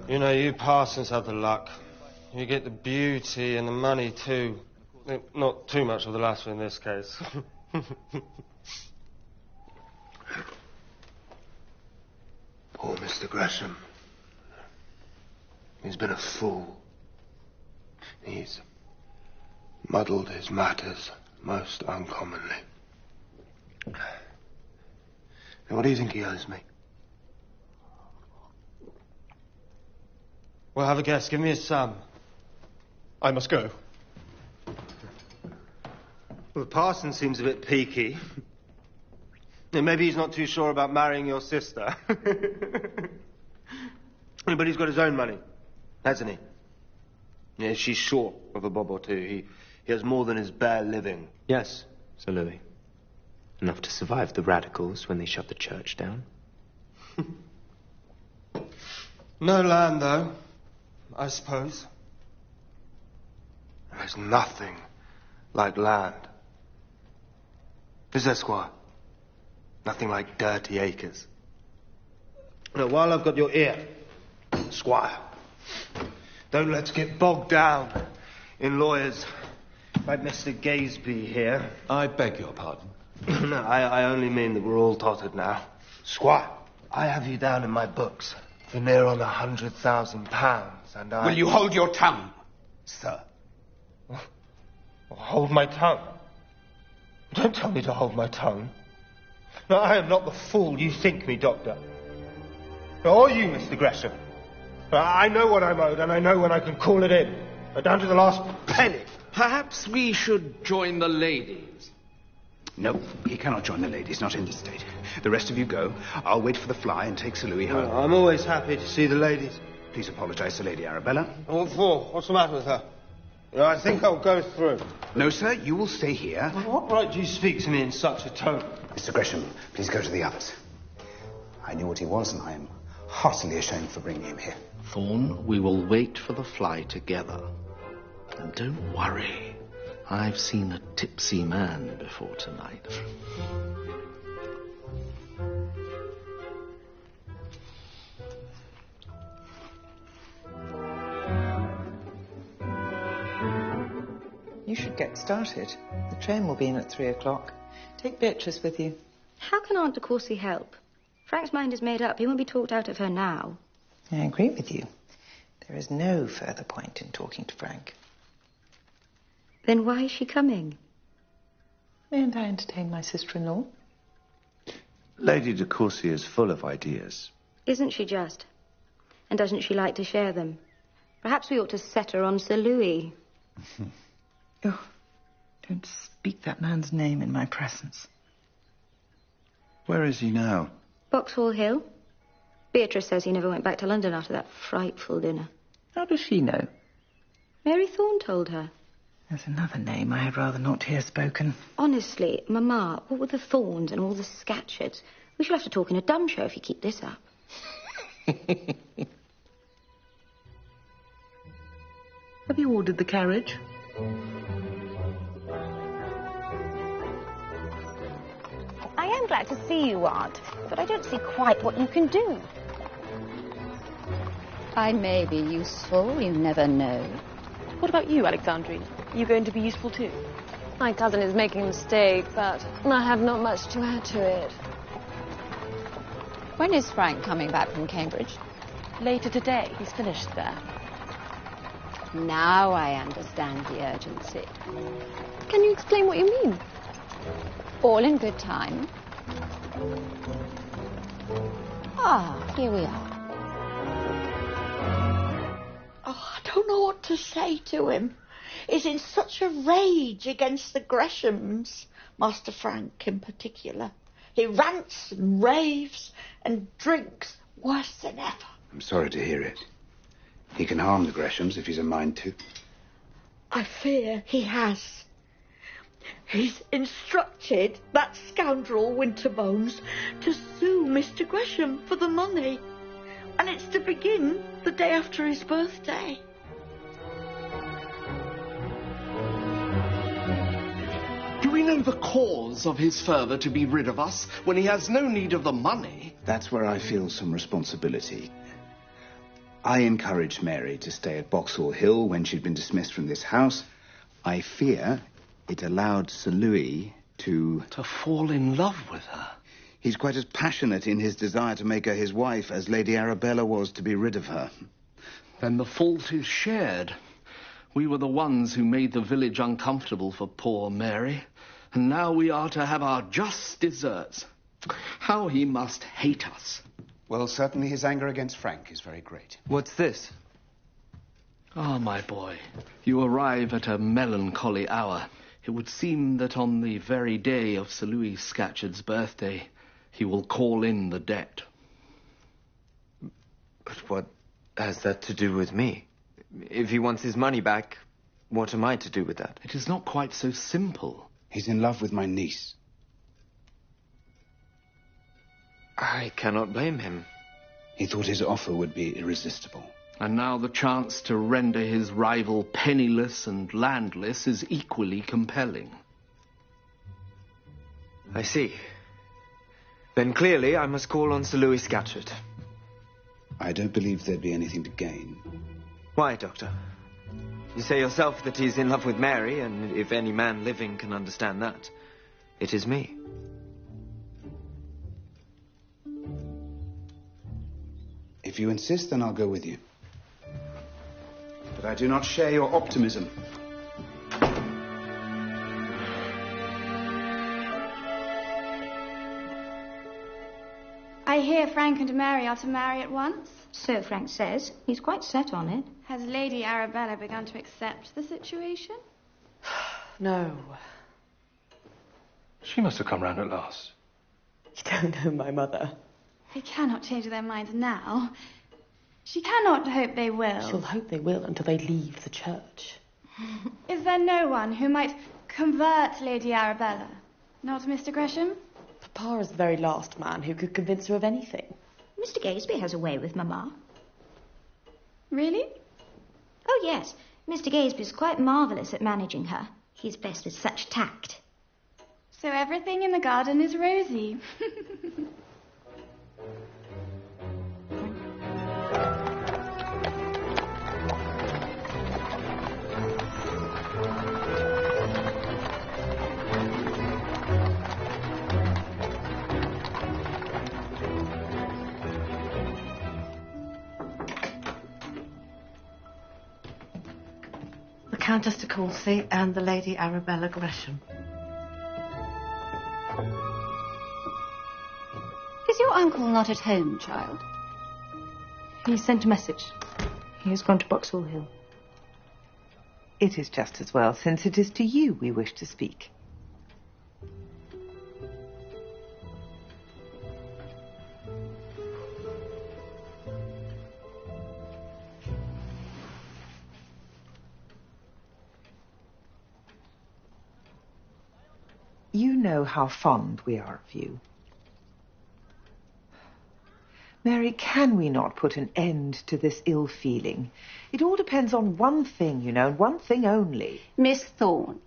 You know, you parsons have the luck. You get the beauty and the money, too. Not too much of the latter in this case. Poor Mr. Gresham. He's been a fool. He's muddled his matters most uncommonly. Now, what do you think he owes me? Well, have a guess. Give me a sum. I must go. Well, the parson seems a bit peaky. And maybe he's not too sure about marrying your sister. But he's got his own money, hasn't he? Yeah, she's short of a bob or two. He has more than his bare living. Yes, Sir Louis. Enough to survive the radicals when they shut the church down. No land, though, I suppose. There's nothing like land. Is there, Squire? Nothing like dirty acres. Now, while I've got your ear, Squire, don't let's get bogged down in lawyers like Mr. Gaesby here. I beg your pardon. No, I only mean that we're all tottered now. Squire, I have you down in my books for near on £100,000, and I... Will you hold your tongue, sir? Hold my tongue? Don't tell me to hold my tongue. No, I am not the fool you think me, Doctor. Or you, Mr. Gresham. I know what I'm owed, and I know when I can call it in. Down to the last penny. Perhaps we should join the ladies. No, he cannot join the ladies, not in this state. The rest of you go. I'll wait for the fly and take Sir Louis home. I'm always happy to see the ladies. Please apologize to Lady Arabella. What for? What's the matter with her? I think I'll go through. No, sir, you will stay here. What right do you speak to me in such a tone? Mr. Gresham, please go to the others. I knew what he was, and I am heartily ashamed for bringing him here. Thorne, we will wait for the fly together. And don't worry. I've seen a tipsy man before tonight. You You should get started. The train will be in at 3 o'clock. Take Beatrice with you. How can Aunt de Courcy help? Frank's mind is made up. He won't be talked out of her now. I agree with you. There is no further point in talking to Frank. Then why is she coming? Mayn't I entertain my sister-in-law? Lady de Courcy is full of ideas. Isn't she just? And doesn't she like to share them? Perhaps we ought to set her on Sir Louis. Oh, don't speak that man's name in my presence. Where is he now? Vauxhall Hill. Beatrice says he never went back to London after that frightful dinner. How does she know? Mary Thorne told her. There's another name I had rather not hear spoken. Honestly, Mamma, what with the Thornes and all the Scatcherds? We shall have to talk in a dumb show if you keep this up. Have you ordered the carriage? I am glad to see you, Aunt, but I don't see quite what you can do. I may be useful, you never know. What about you, Alexandrine? Are you going to be useful too? My cousin is making a mistake, but I have not much to add to it. When is Frank coming back from Cambridge? Later today. He's finished there. Now I understand the urgency. Can you explain what you mean? All in good time. Ah, here we are. Oh, I don't know what to say to him. He's in such a rage against the Greshams, Master Frank in particular. He rants and raves and drinks worse than ever. I'm sorry to hear it. He can harm the Greshams if he's a mind to. I fear he has. He's instructed that scoundrel Winterbones to sue Mr. Gresham for the money. And it's to begin the day after his birthday. Do we know the cause of his fervour to be rid of us when he has no need of the money? That's where I feel some responsibility. I encouraged Mary to stay at Vauxhall Hill when she'd been dismissed from this house. I fear it allowed Sir Louis to fall in love with her. He's quite as passionate in his desire to make her his wife as Lady Arabella was to be rid of her. Then the fault is shared. We were the ones who made the village uncomfortable for poor Mary, and now we are to have our just deserts. How he must hate us. Well, certainly his anger against Frank is very great. What's this? Ah, my boy, you arrive at a melancholy hour. It would seem that on the very day of Sir Louis Scatcherd's birthday, he will call in the debt. But what has that to do with me? If he wants his money back, what am I to do with that? It is not quite so simple. He's in love with my niece. I cannot blame him. He thought his offer would be irresistible. And now the chance to render his rival penniless and landless is equally compelling. I see. Then clearly I must call on Sir Louis Scatcherd. I don't believe there'd be anything to gain. Why, Doctor? You say yourself that he's in love with Mary, and if any man living can understand that, it is me. If you insist, then I'll go with you. But I do not share your optimism. I hear Frank and Mary are to marry at once. So Frank says. He's quite set on it. Has Lady Arabella begun to accept the situation? No. She must have come round at last. You don't know my mother. They cannot change their minds now. She cannot hope they will. She'll hope they will until they leave the church. Is there no one who might convert Lady Arabella? Not Mr. Gresham? Papa is the very last man who could convince her of anything. Mr. Gazeby has a way with Mamma. Really? Oh, yes. Mr. Gazeby's quite marvellous at managing her. He's best with such tact. So everything in the garden is rosy. Countess de Courcy and the Lady Arabella Gresham. Is your uncle not at home, child? He sent a message. He has gone to Boxall Hill. It is just as well, since it is to you we wish to speak. You know how fond we are of you. Mary, can we not put an end to this ill feeling? It all depends on one thing, you know, and one thing only. Miss Thorne,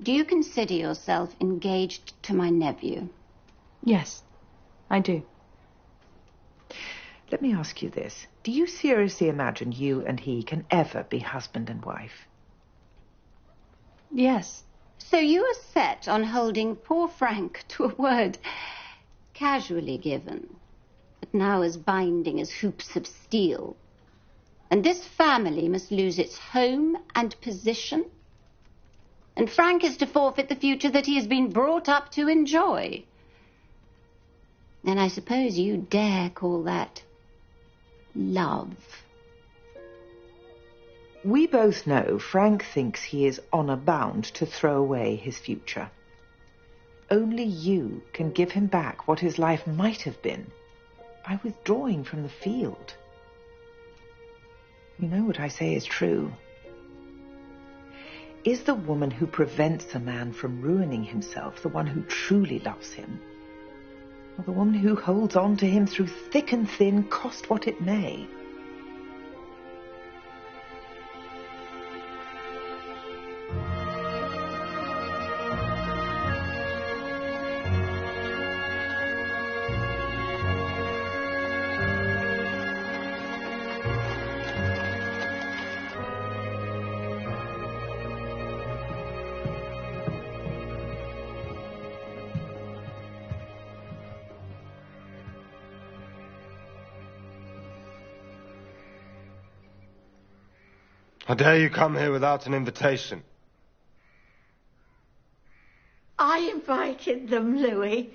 do you consider yourself engaged to my nephew? Yes, I do. Let me ask you this. Do you seriously imagine you and he can ever be husband and wife? Yes. So you are set on holding poor Frank to a word casually given, but now as binding as hoops of steel. And this family must lose its home and position. And Frank is to forfeit the future that he has been brought up to enjoy. And I suppose you dare call that love. We both know Frank thinks he is honor bound to throw away his future. Only you can give him back what his life might have been by withdrawing from the field. You know what I say is true. Is the woman who prevents a man from ruining himself the one who truly loves him? Or the woman who holds on to him through thick and thin, cost what it may? How dare you come here without an invitation? I invited them, Louis.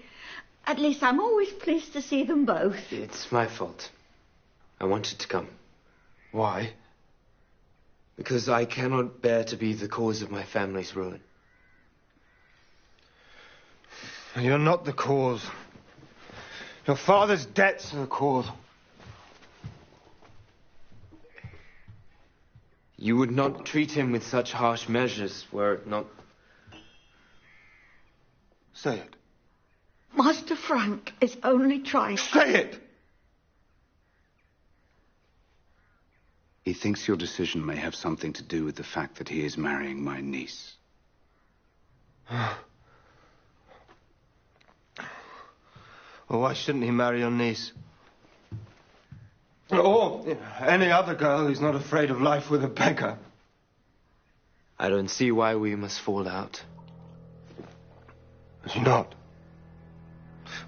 At least I'm always pleased to see them both. It's my fault. I wanted to come. Why? Because I cannot bear to be the cause of my family's ruin. You're not the cause. Your father's debts are the cause. You would not treat him with such harsh measures were it not... Say it. Master Frank is only trying... Say it! He thinks your decision may have something to do with the fact that he is marrying my niece. Well, why shouldn't he marry your niece? Or any other girl who's not afraid of life with a beggar. I don't see why we must fall out. Is she not?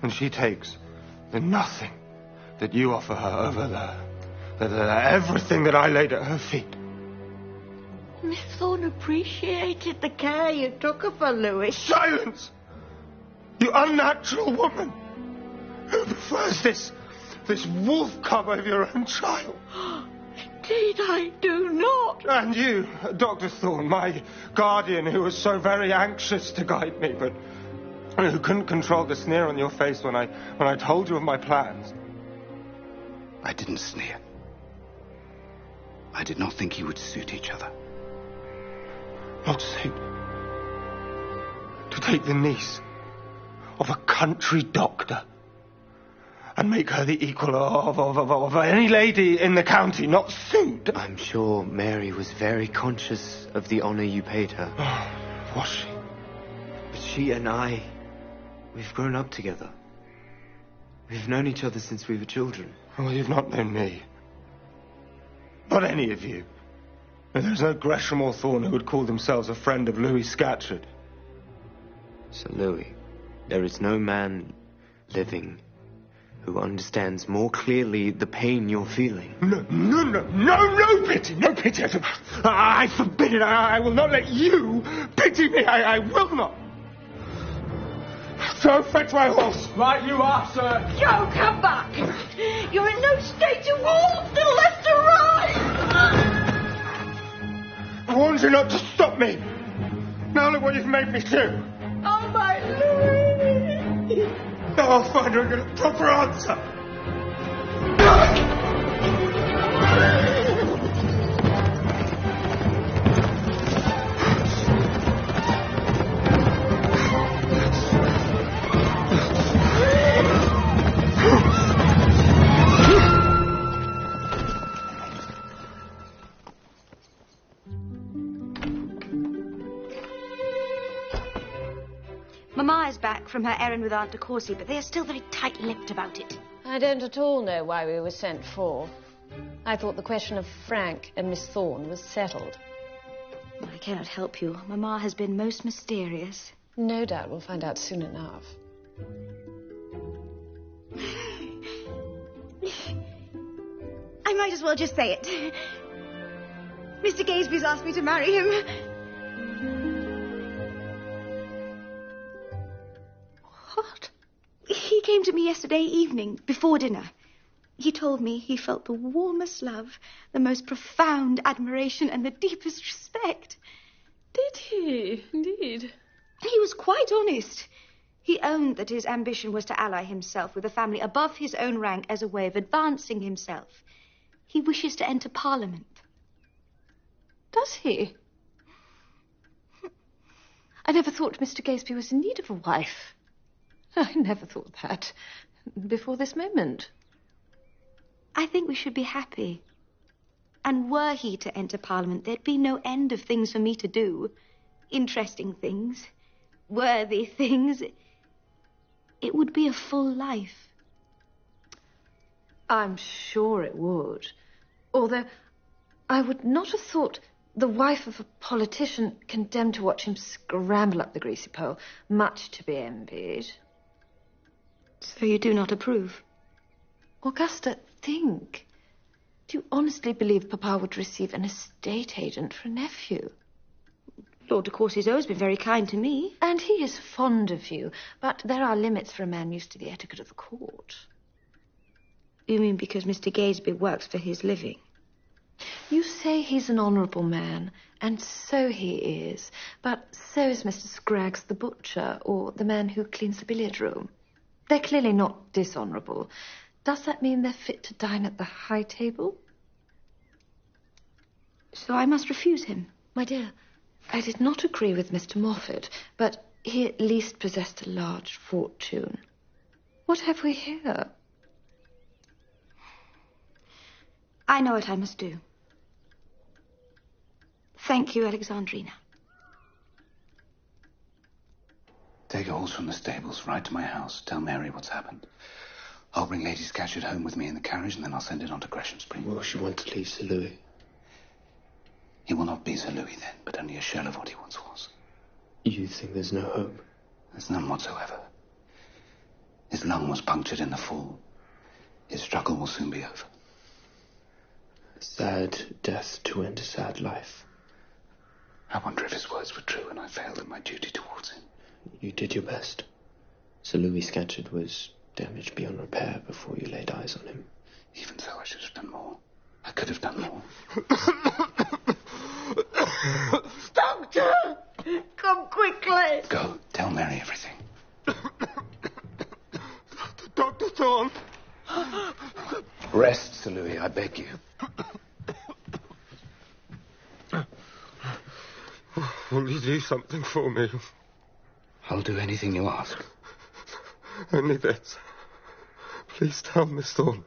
When she takes the nothing that you offer her over everything that I laid at her feet. Miss Thorne appreciated the care you took of her, Louis. Silence! You unnatural woman! Who prefers this wolf cub over your own child? Indeed, I do not. And you, Dr. Thorne, my guardian, who was so very anxious to guide me, but who couldn't control the sneer on your face when I told you of my plans. I didn't sneer. I did not think you would suit each other. Not suit? To take the niece of a country doctor and make her the equal of any lady in the county, not suit. I'm sure Mary was very conscious of the honor you paid her. Was she? But she and I, we've grown up together. We've known each other since we were children. Well, you've not known me. Not any of you. There's no Gresham or Thorne who would call themselves a friend of Louis Scatcherd. Sir Louis, there is no man living who understands more clearly the pain you're feeling. No pity, no pity. I forbid it. I will not let you pity me. I will not. So fetch my horse. Right you are, sir. Joe, come back. You're in no state to walk. Still left to ride. I warned you not to stop me. Now look what you've made me do. Oh, my Louis. Now I'll find her and get a proper answer. Mamma is back from her errand with Aunt de Courcy, but they are still very tight-lipped about it. I don't at all know why we were sent for. I thought the question of Frank and Miss Thorne was settled. I cannot help you. Mamma has been most mysterious. No doubt we'll find out soon enough. I might as well just say it. Mr. Gazeby's asked me to marry him. What? He came to me yesterday evening, before dinner. He told me he felt the warmest love, the most profound admiration, and the deepest respect. Did he? Indeed. He was quite honest. He owned that his ambition was to ally himself with a family above his own rank as a way of advancing himself. He wishes to enter Parliament. Does he? I never thought Mr. Gazeby was in need of a wife. I never thought that before this moment. I think we should be happy. And were he to enter Parliament, there'd be no end of things for me to do. Interesting things. Worthy things. It would be a full life. I'm sure it would. Although I would not have thought the wife of a politician condemned to watch him scramble up the greasy pole much to be envied. So you do not approve? Augusta, think. Do you honestly believe Papa would receive an estate agent for a nephew? Lord de Courcy's always been very kind to me. And he is fond of you, but there are limits for a man used to the etiquette of the court. You mean because Mr. Gazeby works for his living? You say he's an honourable man, and so he is, but so is Mr. Scraggs the butcher, or the man who cleans the billiard room. They're clearly not dishonourable. Does that mean they're fit to dine at the high table? So I must refuse him? My dear, I did not agree with Mr. Moffat, but he at least possessed a large fortune. What have we here? I know what I must do. Thank you, Alexandrina. Take a horse from the stables, ride to my house, tell Mary what's happened. I'll bring Lady Scatcherd home with me in the carriage, and then I'll send it on to Greshamsbury. Will she want to leave Sir Louis? He will not be Sir Louis then, but only a shell of what he once was. You think there's no hope? There's none whatsoever. His lung was punctured in the fall. His struggle will soon be over. A sad death to end a sad life. I wonder if his words were true and I failed in my duty towards him. You did your best. Sir Louis Scatcherd was damaged beyond repair before you laid eyes on him. Even so, I should have done more. I could have done more. Doctor! Come quickly! Go, tell Mary everything. Dr. Thorne! Rest, Sir Louis, I beg you. Will you do something for me? I'll do anything you ask. Only this. Please tell Miss Thorne.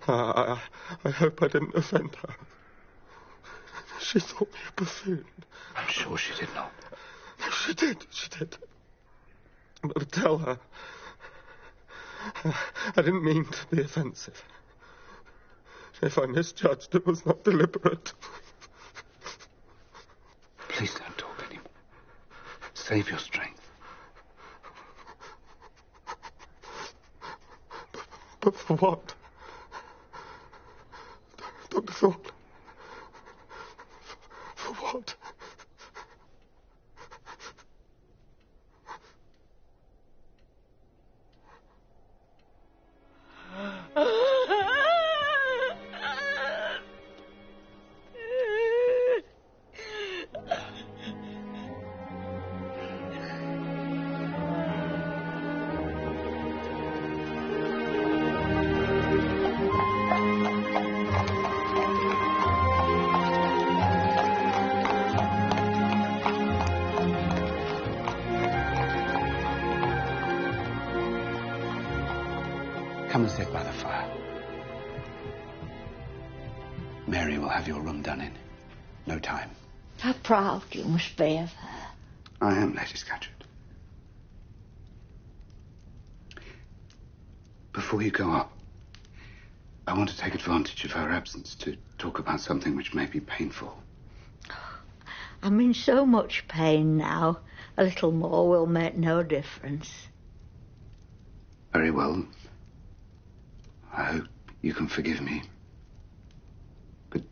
I hope I didn't offend her. She thought me a buffoon. I'm sure she did not. She did. But tell her. I didn't mean to be offensive. If I misjudged, it was not deliberate. Please don't talk anymore. Save your strength. But for what? Dr. Thorne. For what? Come and sit by the fire. Mary will have your room done in no time. How proud you must be of her. I am, Lady Scatcherd. Before you go up, I want to take advantage of her absence to talk about something which may be painful. I'm in so much pain now. A little more will make no difference. Very well. I hope you can forgive me. But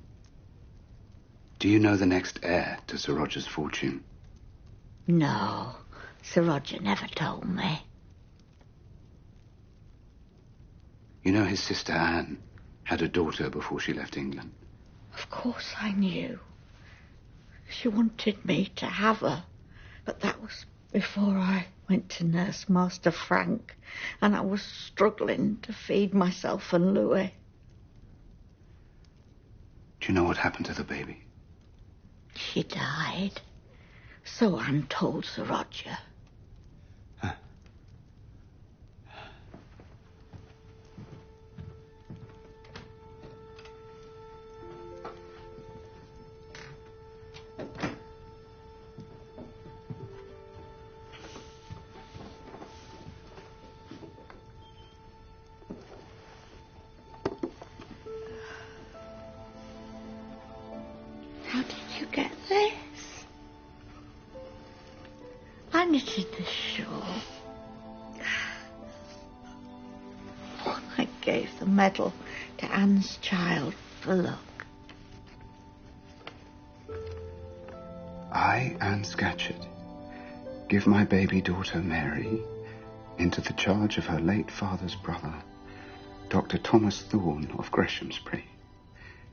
do you know the next heir to Sir Roger's fortune? No, Sir Roger never told me. You know his sister Anne had a daughter before she left England. Of course I knew. She wanted me to have her, but that was before I went to nurse Master Frank, and I was struggling to feed myself and Louis. Do you know what happened to the baby? She died. So Anne told Sir Roger. How did you get this? I knitted this shawl. I gave the medal to Anne's child for luck. I, Anne Scatcherd, give my baby daughter Mary into the charge of her late father's brother, Dr. Thomas Thorne of Greshamsbury.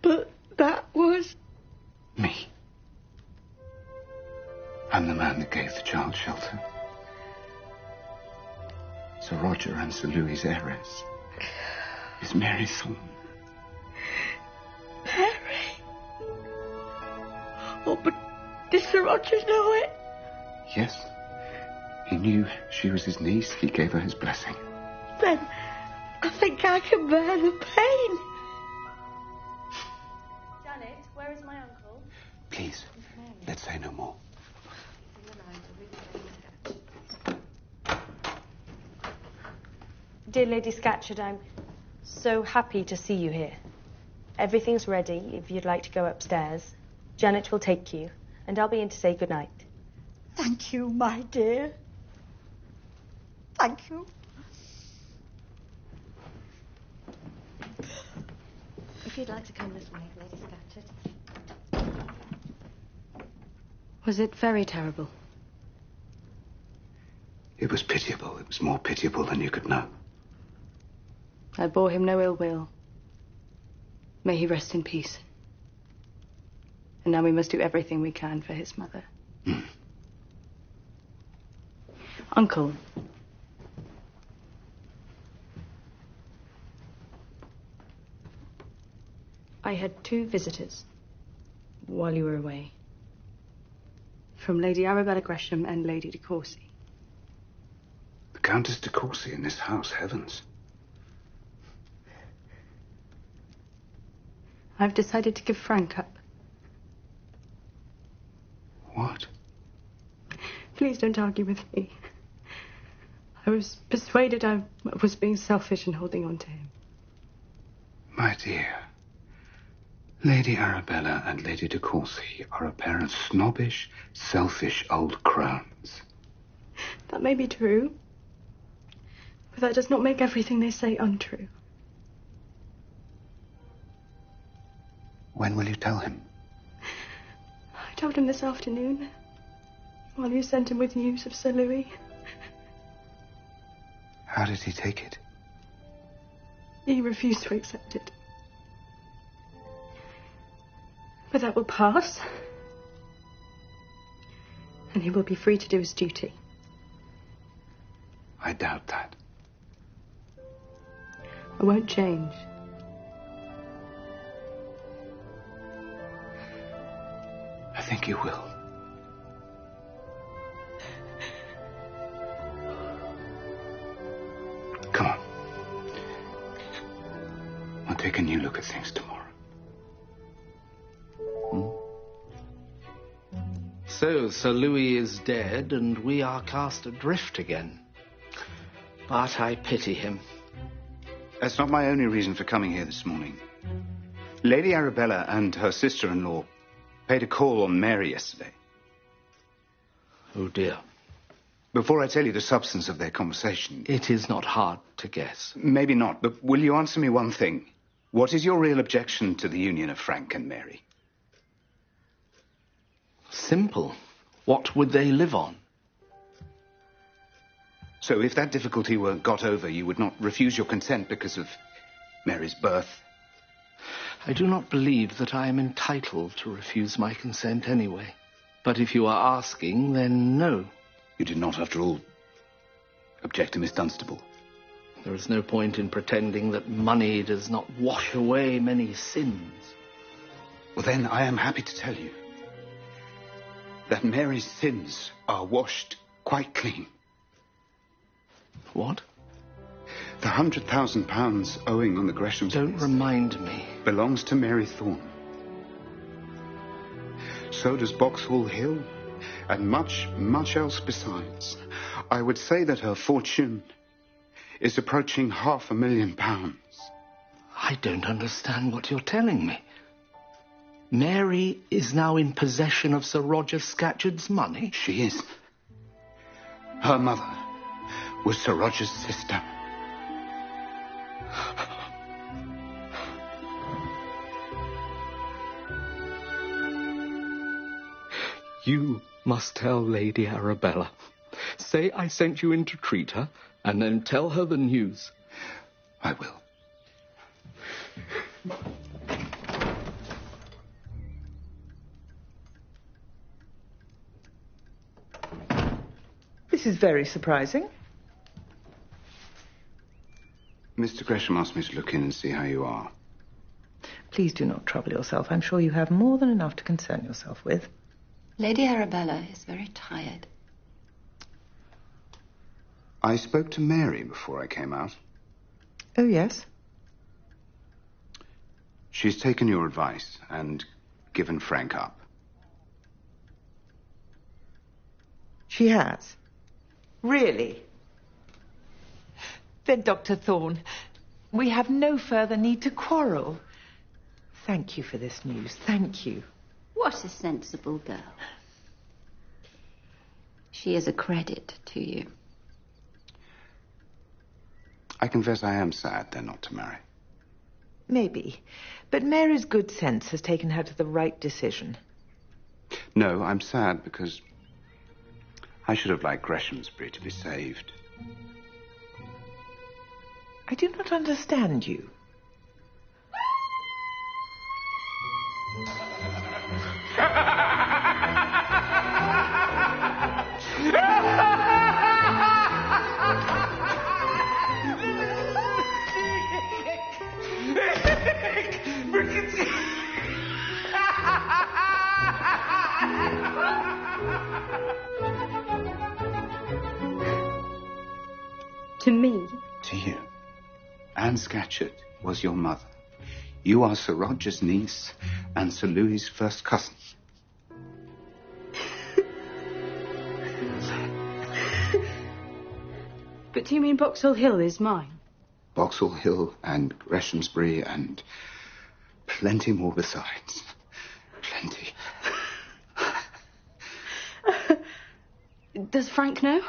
But that was... Me. I'm the man that gave the child shelter. Sir Roger and Sir Louis's heiress is Mary Thorne. Mary? Oh, but did Sir Roger know it? Yes. He knew she was his niece. He gave her his blessing. Then I think I can bear the pain. Janet, where is my uncle? Please, let's say no more. Dear Lady Scatcherd, I'm so happy to see you here. Everything's ready if you'd like to go upstairs. Janet will take you, and I'll be in to say goodnight. Thank you, my dear. Thank you. If you'd like to come this way, Lady Scatcherd. Was it very terrible? It was pitiable. It was more pitiable than you could know. I bore him no ill will. May he rest in peace. And now we must do everything we can for his mother. Uncle. I had 2 visitors while you were away. From Lady Arabella Gresham and Lady de Courcy. The Countess de Courcy in this house, heavens. I've decided to give Frank up. What? Please don't argue with me. I was persuaded I was being selfish in holding on to him. My dear, Lady Arabella and Lady de Courcy are a pair of snobbish, selfish old crones. That may be true, but that does not make everything they say untrue. When will you tell him? I told him this afternoon, while you sent him with news of Sir Louis. How did he take it? He refused to accept it. But that will pass. And he will be free to do his duty. I doubt that. I won't change. I think you will. Come on. I'll take a new look at things tomorrow. So, Sir Louis is dead, and we are cast adrift again. But I pity him. That's not my only reason for coming here this morning. Lady Arabella and her sister-in-law paid a call on Mary yesterday. Oh, dear. Before I tell you the substance of their conversation... It is not hard to guess. Maybe not, but will you answer me one thing? What is your real objection to the union of Frank and Mary? Simple. What would they live on? So if that difficulty were got over, you would not refuse your consent because of Mary's birth? I do not believe that I am entitled to refuse my consent anyway. But if you are asking, then no. You did not, after all, object to Miss Dunstable? There is no point in pretending that money does not wash away many sins. Well, then, I am happy to tell you that Mary's sins are washed quite clean. What? The £100,000 owing on the Greshamsbury... Don't remind me. ...belongs to Mary Thorne. So does Boxhall Hill, and much, much else besides. I would say that her fortune is approaching £500,000. I don't understand what you're telling me. Mary is now in possession of Sir Roger Scatcherd's money? She is. Her mother was Sir Roger's sister. You must tell Lady Arabella. Say I sent you in to treat her, and then tell her the news. I will. This is very surprising. Mr. Gresham asked me to look in and see how you are. Please do not trouble yourself. I'm sure you have more than enough to concern yourself with. Lady Arabella is very tired. I spoke to Mary before I came out. Oh, yes? She's taken your advice and given Frank up. She has? Really? Then, Dr. Thorne, we have no further need to quarrel. Thank you for this news. Thank you. What a sensible girl. She is a credit to you. I confess I am sad they're not to marry. Maybe. But Mary's good sense has taken her to the right decision. No, I'm sad because I should have liked Greshamsbury to be saved. I do not understand you. To me? To you. Anne Scatcherd was your mother. You are Sir Roger's niece and Sir Louis's first cousin. But do you mean Boxhall Hill is mine? Boxhall Hill and Greshamsbury and plenty more besides. Plenty. Does Frank know?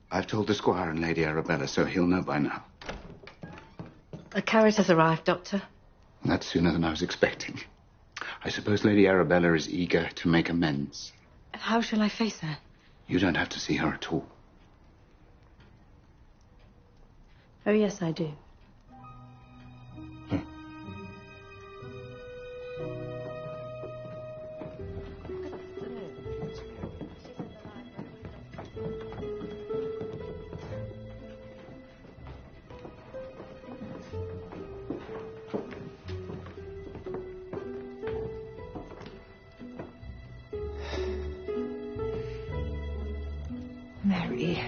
I've told the Squire and Lady Arabella, so he'll know by now. A carriage has arrived, Doctor. That's sooner than I was expecting. I suppose Lady Arabella is eager to make amends. How shall I face her? You don't have to see her at all. Oh, yes, I do. Mary.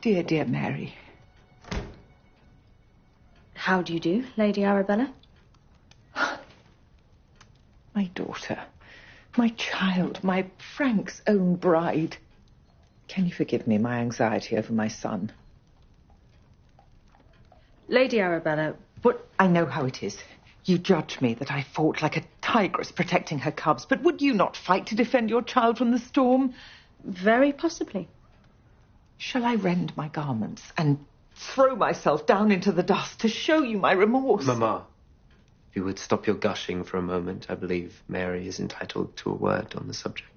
Dear, dear Mary. How do you do, Lady Arabella? My daughter, my child, my Frank's own bride. Can you forgive me my anxiety over my son? Lady Arabella, but I know how it is. You judge me that I fought like a tigress protecting her cubs, but would you not fight to defend your child from the storm? Very possibly. Shall I rend my garments and throw myself down into the dust to show you my remorse? Mamma, if you would stop your gushing for a moment, I believe Mary is entitled to a word on the subject.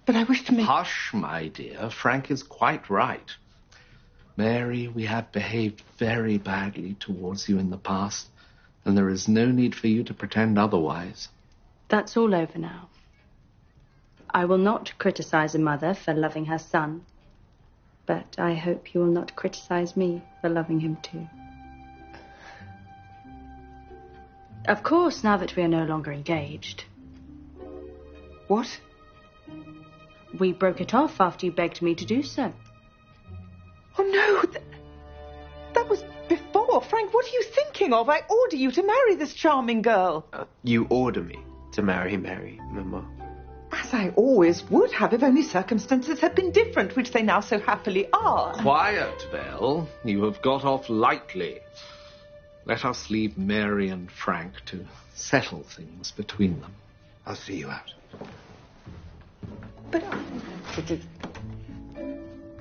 But I wish to make... Hush, my dear. Frank is quite right. Mary, we have behaved very badly towards you in the past, and there is no need for you to pretend otherwise. That's all over now. I will not criticize a mother for loving her son, but I hope you will not criticize me for loving him too. Of course, now that we are no longer engaged. What? We broke it off after you begged me to do so. Oh, no! That was before. Frank, what are you thinking of? I order you to marry this charming girl. You order me to marry Mary, Mamma. As I always would have if only circumstances had been different, which they now so happily are. Quiet, Belle. You have got off lightly. Let us leave Mary and Frank to settle things between them. I'll see you out. But I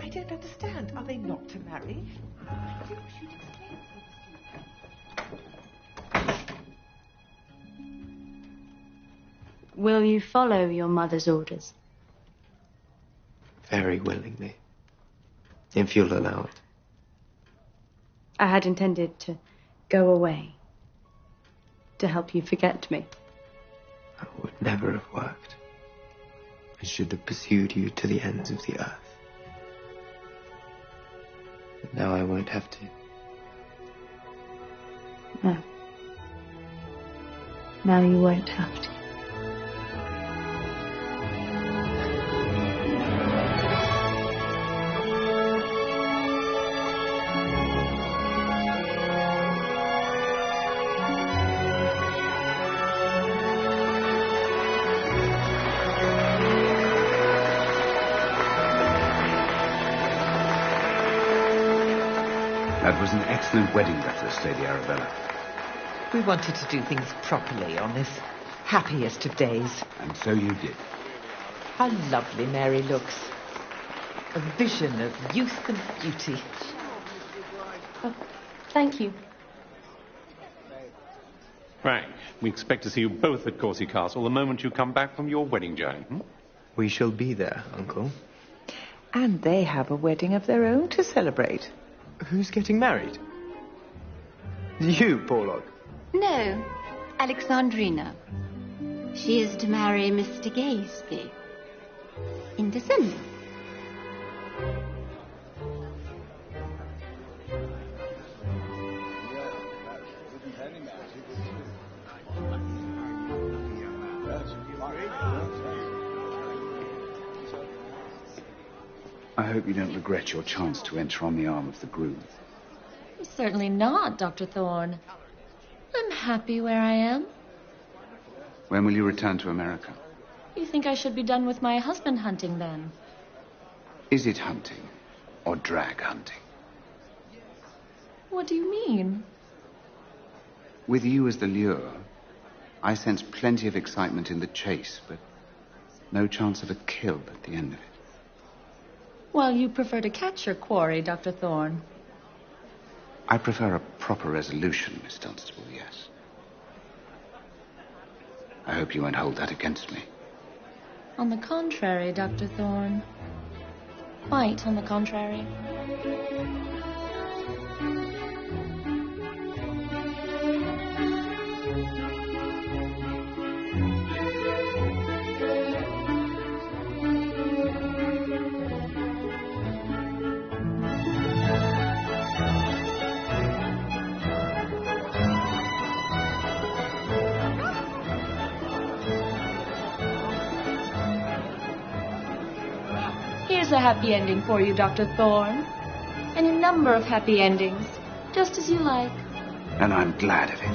don't understand. Are they not to marry? Will you follow your mother's orders? Very willingly, if you'll allow it. I had intended to go away, to help you forget me. That would never have worked. I should have pursued you to the ends of the earth. But now I won't have to. No. Now you won't have to. That was an excellent wedding breakfast, Lady Arabella. We wanted to do things properly on this happiest of days. And so you did. How lovely Mary looks. A vision of youth and beauty. Oh, thank you. Frank, we expect to see you both at Courcy Castle the moment you come back from your wedding journey. We shall be there, Uncle. And they have a wedding of their own to celebrate. Who's getting married? You, Porlock. No, Alexandrina. She is to marry Mr. Gaysby in December. I hope you don't regret your chance to enter on the arm of the groom. Certainly not, Dr. Thorne. I'm happy where I am. When will you return to America? You think I should be done with my husband hunting then? Is it hunting or drag hunting? What do you mean? With you as the lure, I sense plenty of excitement in the chase, but no chance of a kill at the end of it. Well, you prefer to catch your quarry, Dr. Thorne. I prefer a proper resolution, Miss Dunstable, yes. I hope you won't hold that against me. On the contrary, Dr. Thorne. Quite on the contrary. Here's a happy ending for you, Dr. Thorne. And a number of happy endings, just as you like. And I'm glad of it.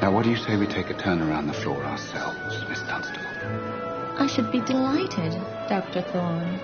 Now, what do you say we take a turn around the floor ourselves, Miss Dunstable? I should be delighted, Dr. Thorne.